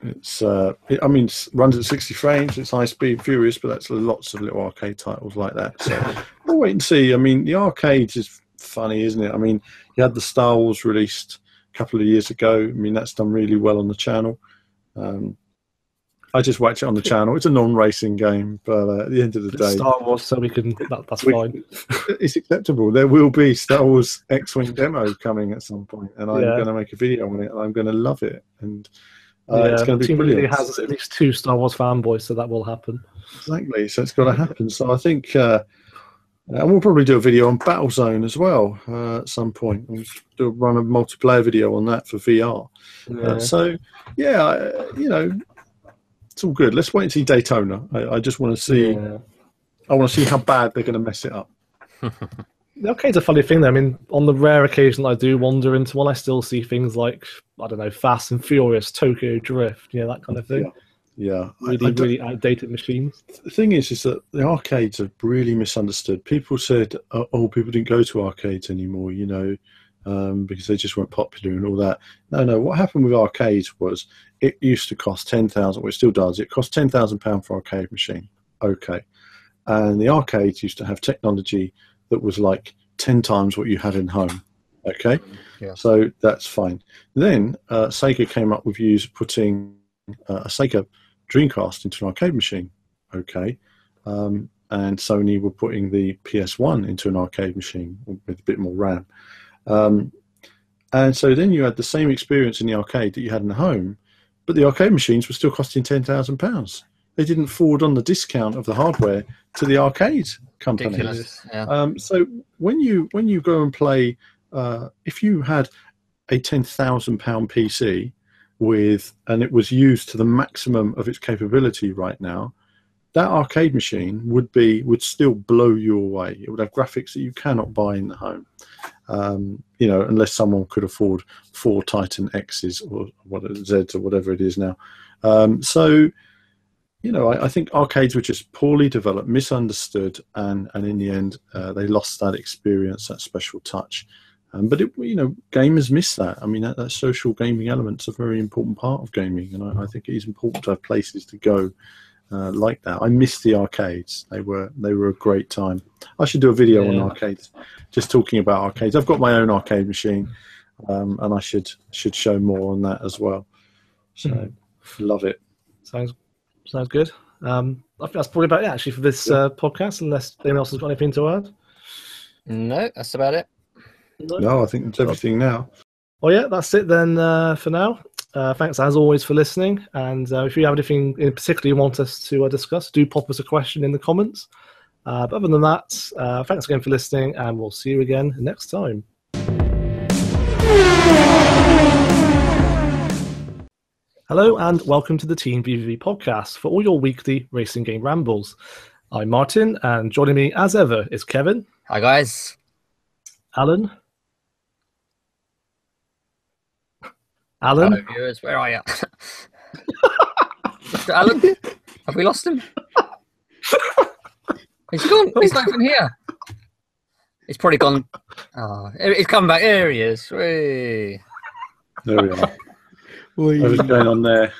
It's it runs at 60 frames. It's high speed, furious, but that's lots of little arcade titles like that. So we'll wait and see. I mean, the arcades is funny, isn't it? I mean, you had the Star Wars released a couple of years ago. I mean, that's done really well on the channel. I just watch it on the channel. It's a non-racing game, but at the end of the day, Star Wars, so that's fine. It's acceptable. There will be Star Wars X-Wing demo coming at some point, and I'm going to make a video on it, and I'm going to love it. And it's going to be brilliant. It has at least 2 Star Wars fanboys, so that will happen. Exactly. So it's got to happen. So I think, and we'll probably do a video on Battlezone as well at some point. We'll run a multiplayer video on that for VR. It's all good. Let's wait and see Daytona. I just want to see. Yeah. I want to see how bad they're going to mess it up. The arcade's a funny thing, though. I mean, on the rare occasion that I do wander into one, I still see things like, I don't know, Fast and Furious, Tokyo Drift, that kind of thing. Yeah. Really outdated machines. The thing is that the arcades are really misunderstood. People said, people didn't go to arcades anymore, because they just weren't popular and all that. No. What happened with arcades was it used to cost £10,000, well, it still does. It cost £10,000 for an arcade machine. Okay. And the arcades used to have technology that was like 10 times what you had in home. Okay? Yeah. So that's fine. Then Sega came up with putting a Sega Dreamcast into an arcade machine. Okay. And Sony were putting the PS1 into an arcade machine with a bit more RAM. And so then you had the same experience in the arcade that you had in the home, but the arcade machines were still costing £10,000. They didn't forward on the discount of the hardware to the arcade company. Yeah. So when you go and play, if you had a £10,000 PC and it was used to the maximum of its capability right now, that arcade machine would still blow you away. It would have graphics that you cannot buy in the home, unless someone could afford 4 Titan X's or Zs or whatever it is now. I think arcades were just poorly developed, misunderstood, and in the end, they lost that experience, that special touch. But gamers miss that. I mean, that social gaming element's a very important part of gaming, and I think it is important to have places to go like that. I missed the arcades. They were a great time. I should do a video on arcades, just talking about arcades. I've got my own arcade machine, and I should show more on that as well. So love it. Sounds good. I think that's probably about it actually for this podcast, unless anyone else has got anything to add. No, that's about it. No, I think that's everything now. Well, yeah, that's it then for now. Thanks as always for listening, and if you have anything in particular you want us to discuss, do pop us a question in the comments. But other than that, thanks again for listening, and we'll see you again next time. Hello and welcome to the Team VVV podcast for all your weekly racing game rambles. I'm Martin, and joining me as ever is Kevin. Hi guys. Alan. Alan? Hello viewers, where are you? Mr. Alan? Have we lost him? He's gone. He's not even here. He's probably gone. Oh, he's coming back. There he is. Whee. There we are. What was going on there?